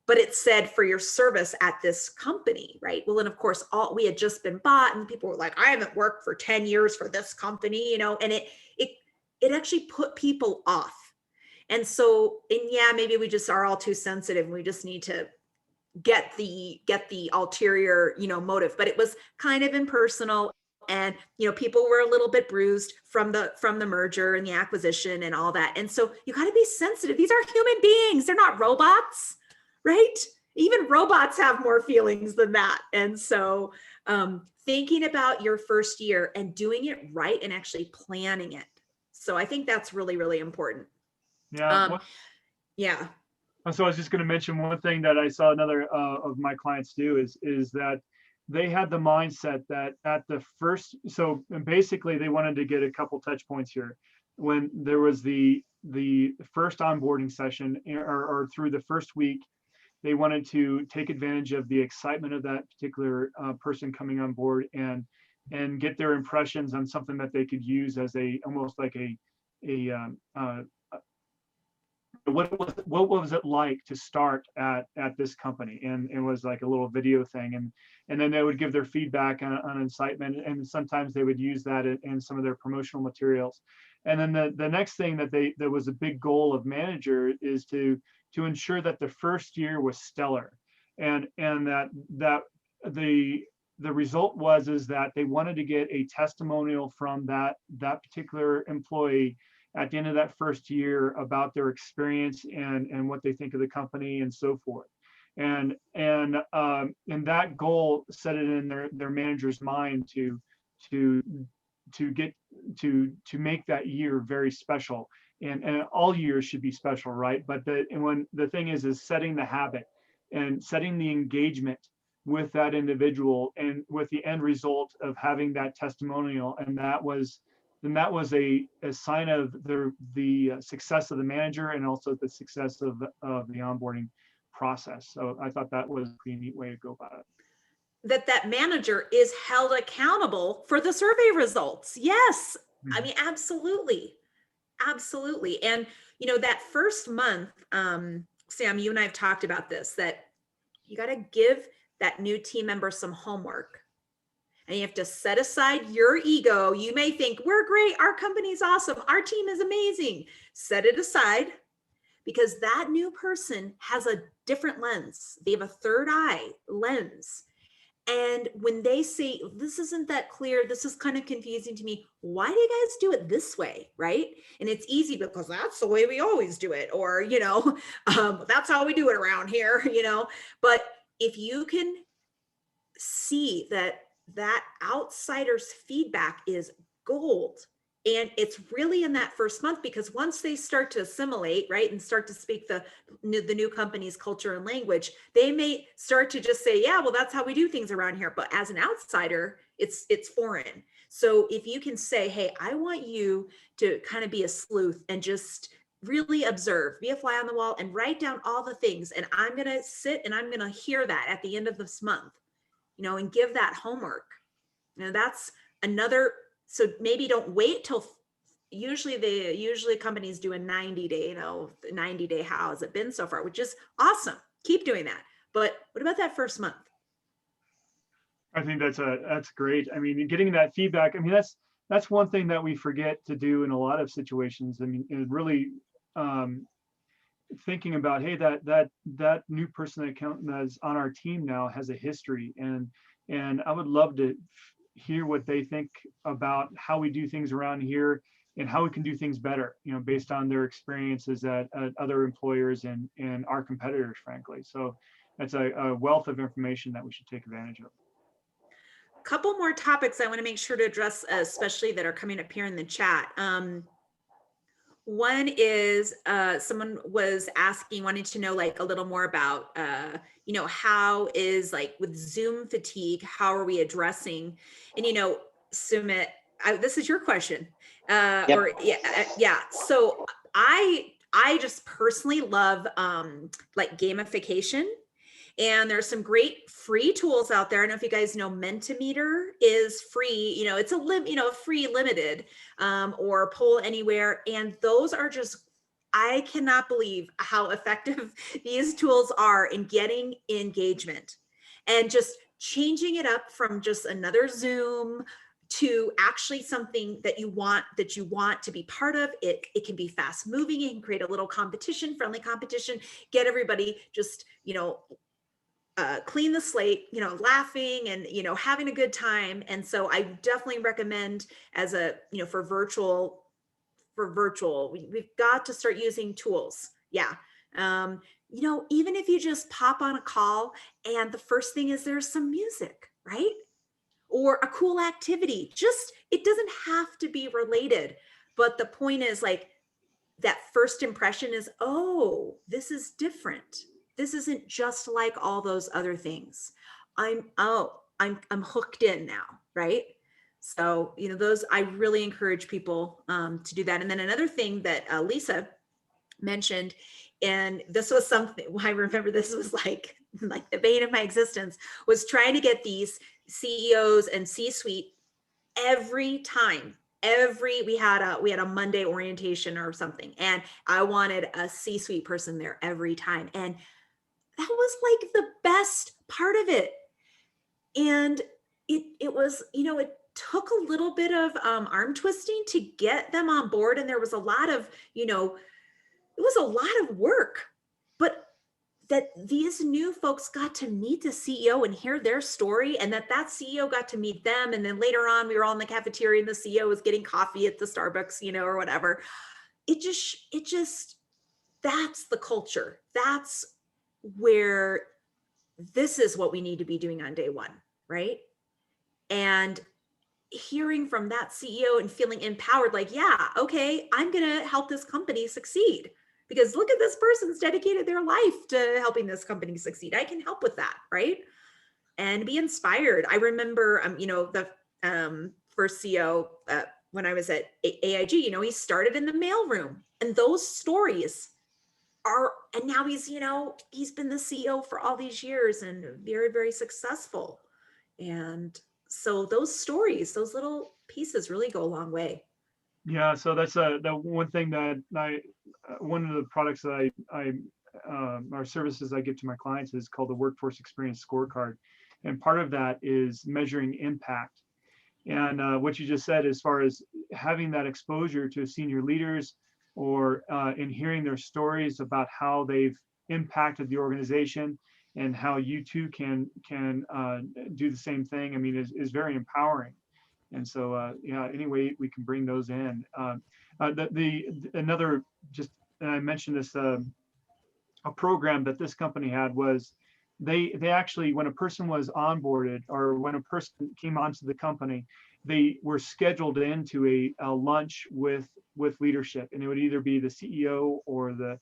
Speaker 4: but it said for your service at this company, right? Well, and of course, we had just been bought, and people were like, I haven't worked for 10 years for this company, and it actually put people off. And so, maybe we just are all too sensitive, and we just need to get the ulterior, motive. But it was kind of impersonal, and people were a little bit bruised from the merger and the acquisition and all that. And so you got to be sensitive. These are human beings; they're not robots, right? Even robots have more feelings than that. And so, thinking about your first year and doing it right and actually planning it. So I think that's really, really important.
Speaker 2: Yeah.
Speaker 4: Yeah.
Speaker 2: So I was just going to mention one thing that I saw another of my clients do is that they had the mindset that at the first, so basically they wanted to get a couple touch points here. When there was the first onboarding session, or through the first week, they wanted to take advantage of the excitement of that particular person coming on board and get their impressions on something that they could use as almost like what was it like to start at this company, and it was like a little video thing, and then they would give their feedback on incitement, and sometimes they would use that in some of their promotional materials. And then the next thing that was a big goal of manager is to ensure that the first year was stellar, and that the result is that they wanted to get a testimonial from that particular employee at the end of that first year about their experience and what they think of the company and so forth. And that goal set it in their manager's mind to make that year very special. And all years should be special, right? But the thing is setting the habit and setting the engagement with that individual, and with the end result of having that testimonial. And that was a sign of the success of the manager, and also the success of the onboarding process. So I thought that was a pretty neat way to go about it.
Speaker 4: That manager is held accountable for the survey results. Yes. Mm-hmm. I mean, absolutely. Absolutely. And, that first month, Sam, you and I have talked about this, that you got to give that new team member some homework. And you have to set aside your ego. You may think, we're great, our company's awesome, our team is amazing. Set it aside, because that new person has a different lens. They have a third eye lens. And when they say, this isn't that clear, this is kind of confusing to me, why do you guys do it this way, right? And it's easy because that's the way we always do it, or, that's how we do it around here, But if you can see that outsider's feedback is gold, and it's really in that first month, because once they start to assimilate, right, and start to speak the new company's culture and language, they may start to just say, yeah, well, that's how we do things around here. But as an outsider, it's foreign. So if you can say, hey, I want you to kind of be a sleuth and just really observe, be a fly on the wall, and write down all the things, and I'm going to sit and I'm going to hear that at the end of this month, and give that homework. That's another. So maybe don't wait till, usually companies do a 90-day, 90-day, how has it been so far, which is awesome. Keep doing that. But what about that first month?
Speaker 2: I think that's great. I mean, getting that feedback, I mean, that's one thing that we forget to do in a lot of situations. I mean, and really thinking about, hey, that new person that's on our team now has a history, and I would love to hear what they think about how we do things around here and how we can do things better, based on their experiences at other employers and our competitors, frankly. So that's a wealth of information that we should take advantage of.
Speaker 4: A couple more topics I want to make sure to address, especially that are coming up here in the chat. One is someone was wanting to know like a little more about, how is, like, with Zoom fatigue, how are we addressing? And, Sumit, this is your question.
Speaker 3: Yep.
Speaker 4: Or yeah. So I just personally love like gamification. And there's some great free tools out there. I don't know if you guys know, Mentimeter is free. It's a free limited, or Poll Anywhere. And those are just, I cannot believe how effective these tools are in getting engagement and just changing it up from just another Zoom to actually something that you want to be part of. It can be fast moving. It can create a little competition, friendly competition, get everybody just, clean the slate, laughing and, having a good time. And so I definitely recommend as a, for virtual, we've got to start using tools. Yeah. Even if you just pop on a call and the first thing is there's some music, right? Or a cool activity, it doesn't have to be related. But the point is, like, that first impression is, oh, this is different. This isn't just like all those other things. I'm hooked in now, right? So, those, I really encourage people to do that. And then another thing that Lisa mentioned, and this was something, I remember this was like the bane of my existence, was trying to get these CEOs and C-suite every time. We had a Monday orientation or something, and I wanted a C-suite person there every time. And that was like the best part of it. And it was, it took a little bit of arm twisting to get them on board. And there was a lot of, it was a lot of work, but that these new folks got to meet the CEO and hear their story, and that CEO got to meet them. And then later on, we were all in the cafeteria and the CEO was getting coffee at the Starbucks, or whatever. It just, that's the culture. That's where this is what we need to be doing on day one, right? And hearing from that CEO and feeling empowered, like, yeah, okay, I'm going to help this company succeed. Because look at this person's dedicated their life to helping this company succeed. I can help with that, right? And be inspired. I remember, the first CEO when I was at AIG, he started in the mailroom, and those stories are, and now he's been the CEO for all these years and very, very successful. And so those stories, those little pieces really go a long way.
Speaker 2: Yeah, so that's the one thing that one of the products that our services I give to my clients is called the Workforce Experience Scorecard. And part of that is measuring impact. And what you just said, as far as having that exposure to senior leaders or in hearing their stories about how they've impacted the organization and how you too can do the same thing, I mean, is very empowering. And so, yeah, any way we can bring those in. Another, just, and I mentioned this, a program that this company had was they actually, when a person was onboarded or when a person came onto the company, they were scheduled into a lunch with leadership, and it would either be the CEO or the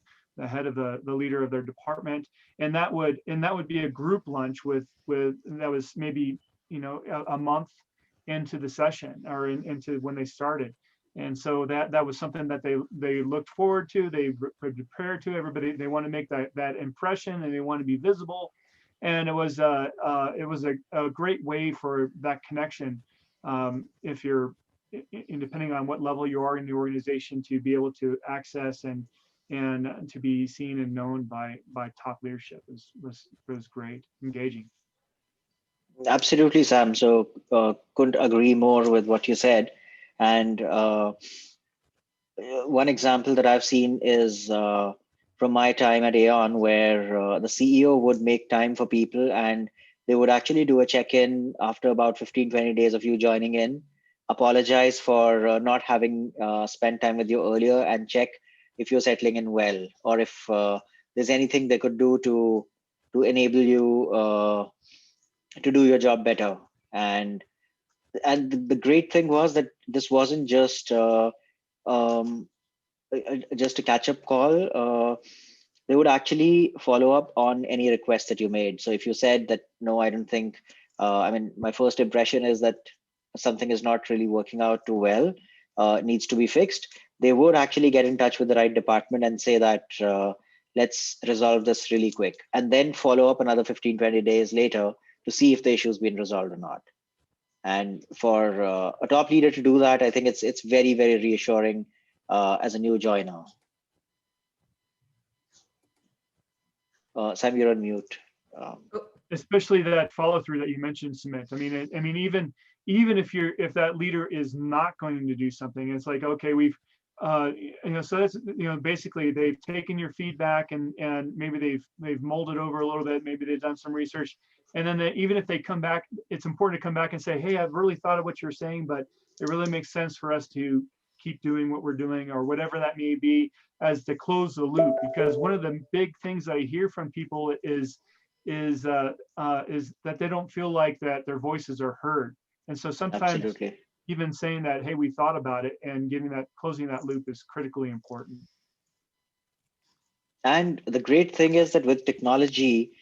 Speaker 2: head of the leader of their department, and that would be a group lunch with that was maybe, you know, a month into the session or into when they started. And so that was something that they looked forward to. They prepared to everybody. They want to make that impression, and they want to be visible. And it was a great way for that connection. If you're, depending on what level you are in the organization, to be able to access and to be seen and known by top leadership was great, engaging.
Speaker 3: Absolutely, Sam. So couldn't agree more with what you said. And one example that I've seen is from my time at Aon, where the CEO would make time for people, and they would actually do a check-in after about 15, 20 days of you joining in, apologize for not having spent time with you earlier, and check if you're settling in well, or if there's anything they could do to enable you to do your job better. And the great thing was that this wasn't just um, just a catch-up call. They would actually follow up on any request that you made. So if you said that, no, I don't think, I mean, my first impression is that something is not really working out too well, needs to be fixed, they would actually get in touch with the right department and say that, let's resolve this really quick, and then follow up another 15, 20 days later to see if the issue's been resolved or not. And for a top leader to do that, I think it's very, very reassuring as a new joiner. Sam, you're on mute.
Speaker 2: Especially that follow through that you mentioned, Sumit. I mean, even if that leader is not going to do something, it's like, okay, we've you know, so that's, you know, basically they've taken your feedback and maybe they've molded over a little bit, maybe they've done some research, and then even if they come back, it's important to come back and say, hey, I've really thought of what you're saying, but it really makes sense for us to keep doing what we're doing, or whatever that may be, as to close the loop. Because one of the big things I hear from people is that they don't feel like that their voices are heard. And so sometimes
Speaker 3: Absolutely.
Speaker 2: even saying that, hey, we thought about it, and closing that loop is critically important.
Speaker 3: And the great thing is that with technology,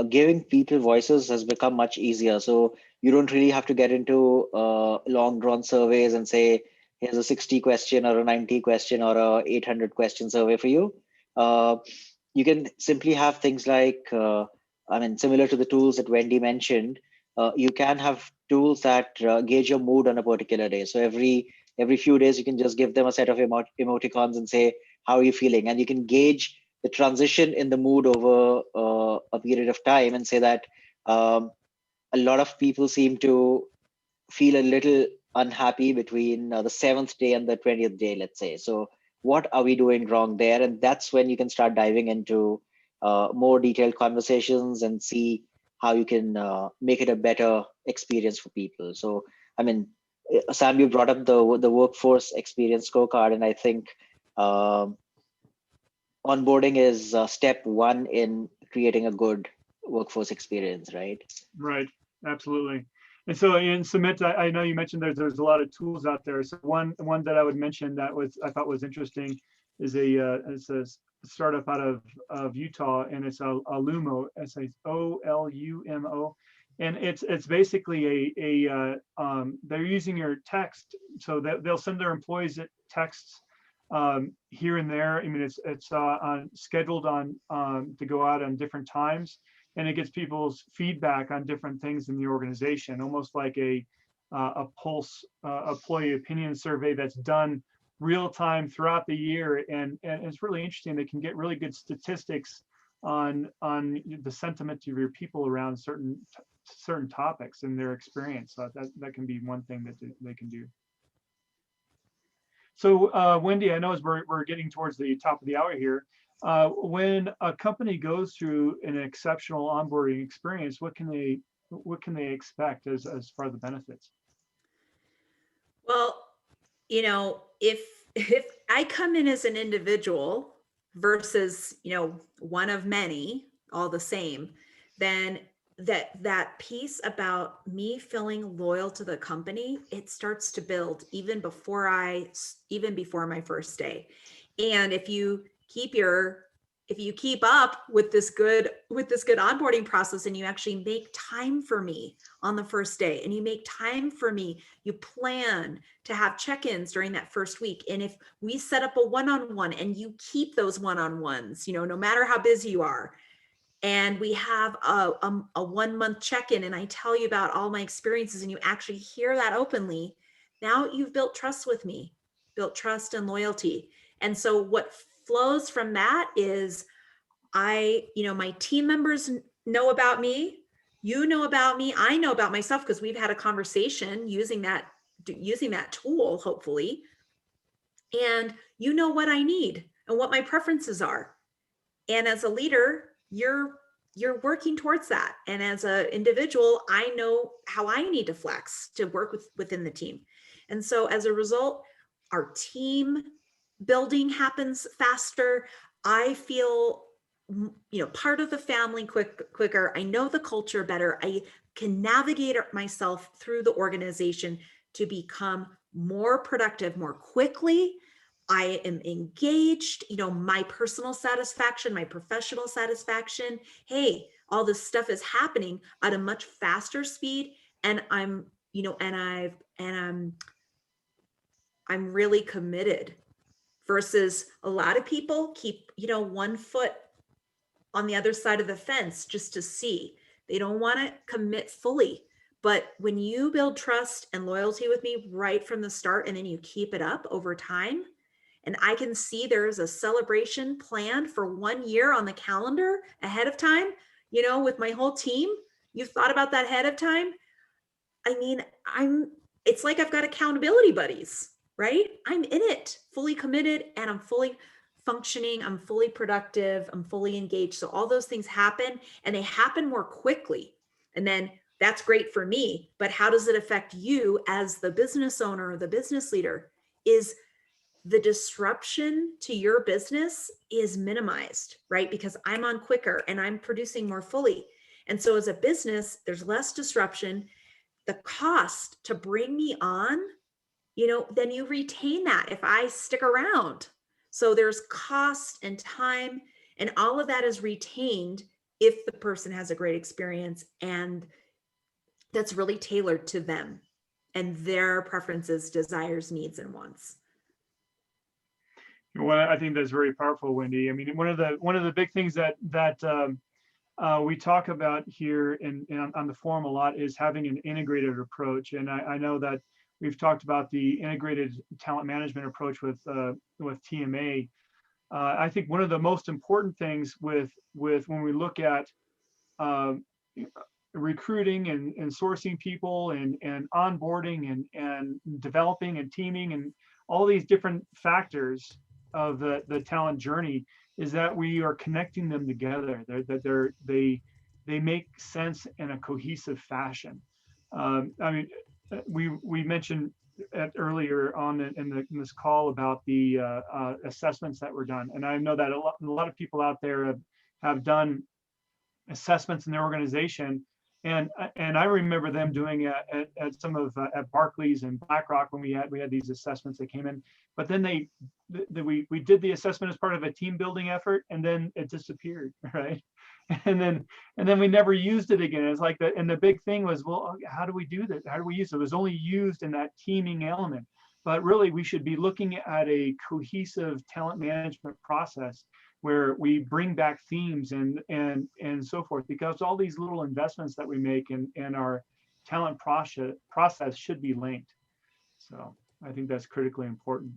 Speaker 3: giving people voices has become much easier. So you don't really have to get into long drawn surveys and say, here's a 60 question or a 90 question or a 800 question survey for you. You can simply have things like, I mean, similar to the tools that Wendy mentioned, you can have tools that gauge your mood on a particular day. So every few days, you can just give them a set of emoticons and say, how are you feeling? And you can gauge the transition in the mood over a period of time and say that a lot of people seem to feel a little unhappy between the 7th day and the 20th day, let's say. So what are we doing wrong there? And that's when you can start diving into more detailed conversations and see how you can make it a better experience for people. So, I mean, Sam, you brought up the workforce experience scorecard, and I think onboarding is step one in creating a good workforce experience, right?
Speaker 2: Right, absolutely. And so, in Sumit, I know you mentioned there's a lot of tools out there. So one that I would mention that I thought was interesting is it's a startup out of Utah, and it's Olumo, SOLUMO, and it's basically they're using your text, so that they'll send their employees texts here and there. I mean, it's scheduled to go out on different times, and it gets people's feedback on different things in the organization, almost like a pulse employee opinion survey that's done real time throughout the year. And it's really interesting. They can get really good statistics on the sentiment of your people around certain topics and their experience. So that can be one thing that they can do. So Wendy, I know as we're getting towards the top of the hour here, when a company goes through an exceptional onboarding experience, what can they expect as far as the benefits?
Speaker 4: Well, if I come in as an individual versus, one of many, all the same, then that piece about me feeling loyal to the company, it starts to build even before my first day. And if you keep up with this good onboarding process, and you actually make time for me on the first day, and you make time for me, you plan to have check-ins during that first week. And if we set up a one-on-one and you keep those one-on-ones, no matter how busy you are, and we have a 1 month check-in, and I tell you about all my experiences, and you actually hear that openly, now you've built trust with me, built trust and loyalty. And so what flows from that is my team members know about me, you know about me, I know about myself, because we've had a conversation using that tool, hopefully. And you know what I need and what my preferences are. And as a leader, you're working towards that. And as an individual, I know how I need to flex to work within the team. And so as a result, our team building happens faster. I feel, part of the family quicker. I know the culture better. I can navigate myself through the organization to become more productive more quickly. I am engaged, my personal satisfaction, my professional satisfaction. Hey, all this stuff is happening at a much faster speed. And I'm really committed, versus a lot of people keep, 1 foot on the other side of the fence just to see. They don't want to commit fully. But when you build trust and loyalty with me right from the start, and then you keep it up over time, and I can see there's a celebration planned for 1 year on the calendar ahead of time, with my whole team, you've thought about that ahead of time. I mean, it's like I've got accountability buddies, right? I'm in it, fully committed, and I'm fully functioning, I'm fully productive, I'm fully engaged. So all those things happen, and they happen more quickly. And then that's great for me, but how does it affect you as the business owner or the business leader? Is the disruption to your business is minimized, right? Because I'm on quicker and I'm producing more fully. And so as a business, there's less disruption. The cost to bring me on, then you retain that if I stick around. So there's cost and time, and all of that is retained if the person has a great experience, and that's really tailored to them and their preferences, desires, needs, and wants.
Speaker 2: Well, I think that's very powerful, Wendy. I mean, one of the big things that we talk about here on the forum a lot is having an integrated approach. And I know that we've talked about the integrated talent management approach with TMA. I think one of the most important things with when we look at recruiting and sourcing people and onboarding and developing and teaming and all these different factors of the talent journey, is that we are connecting them together. They make sense in a cohesive fashion. I mean, we mentioned earlier on in this call about the assessments that were done, and I know that a lot of people out there have done assessments in their organization. And I remember them doing at some of at Barclays and BlackRock when we had these assessments that came in. But then we did the assessment as part of a team building effort, and then it disappeared, right? And then we never used it again. It's like that. And the big thing was, well, how do we do that? How do we use it? It was only used in that teaming element. But really, we should be looking at a cohesive talent management process where we bring back themes and so forth, because all these little investments that we make in our talent process should be linked. So I think that's critically important.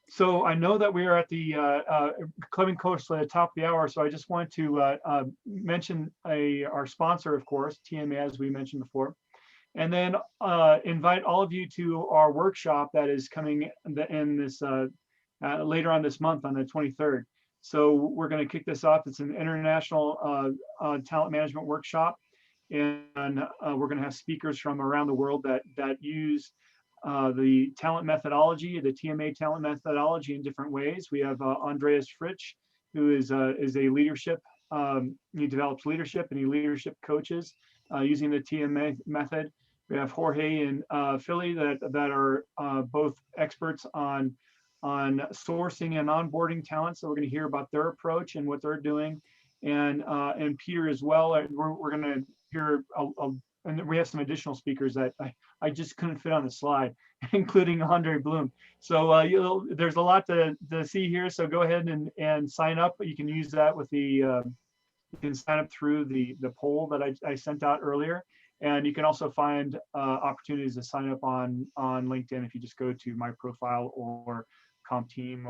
Speaker 2: So I know that we are at the coming close to the top of the hour, so I just want to mention our sponsor, of course, TMA, as we mentioned before, and then invite all of you to our workshop that is coming in this later on this month on the 23rd. So we're going to kick this off. It's an international talent management workshop, and we're going to have speakers from around the world that use the talent methodology, the TMA talent methodology in different ways. We have Andreas Fritsch, who is a leadership. He develops leadership and he leadership coaches using the TMA method. We have Jorge and Philly that are both experts on sourcing and onboarding talent. So we're going to hear about their approach and what they're doing, and Peter as well. We're going to hear and we have some additional speakers that I just couldn't fit on the slide, including Andre Bloom. So there's a lot to see here. So go ahead and sign up. You can use that with the you can sign up through the poll that I sent out earlier. And you can also find opportunities to sign up on LinkedIn if you just go to my profile or comp team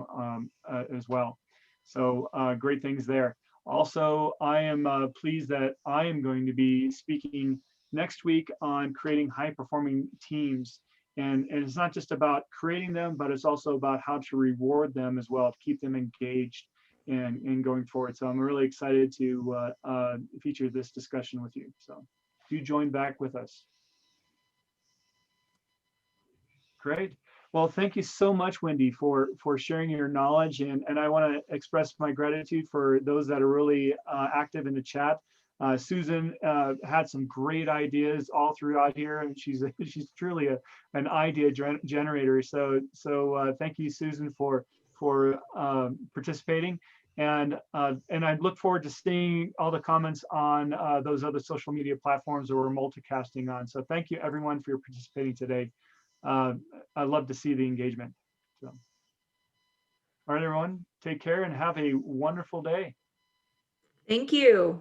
Speaker 2: as well. So great things there. Also, I am pleased that I am going to be speaking next week on creating high-performing teams. And it's not just about creating them, but it's also about how to reward them as well, to keep them engaged and going forward. So I'm really excited to feature this discussion with you. So do join back with us. Great. Well, thank you so much, Wendy, for sharing your knowledge. And I want to express my gratitude for those that are really active in the chat. Susan had some great ideas all throughout here, and she's truly an idea generator. So thank you, Susan, for participating. And I look forward to seeing all the comments on those other social media platforms that we're multicasting on. So thank you, everyone, for your participating today. I love to see the engagement. So, all right, everyone, take care and have a wonderful day.
Speaker 4: Thank you.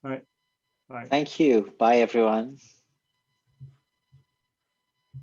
Speaker 2: All right, bye.
Speaker 3: Thank you. Bye, everyone.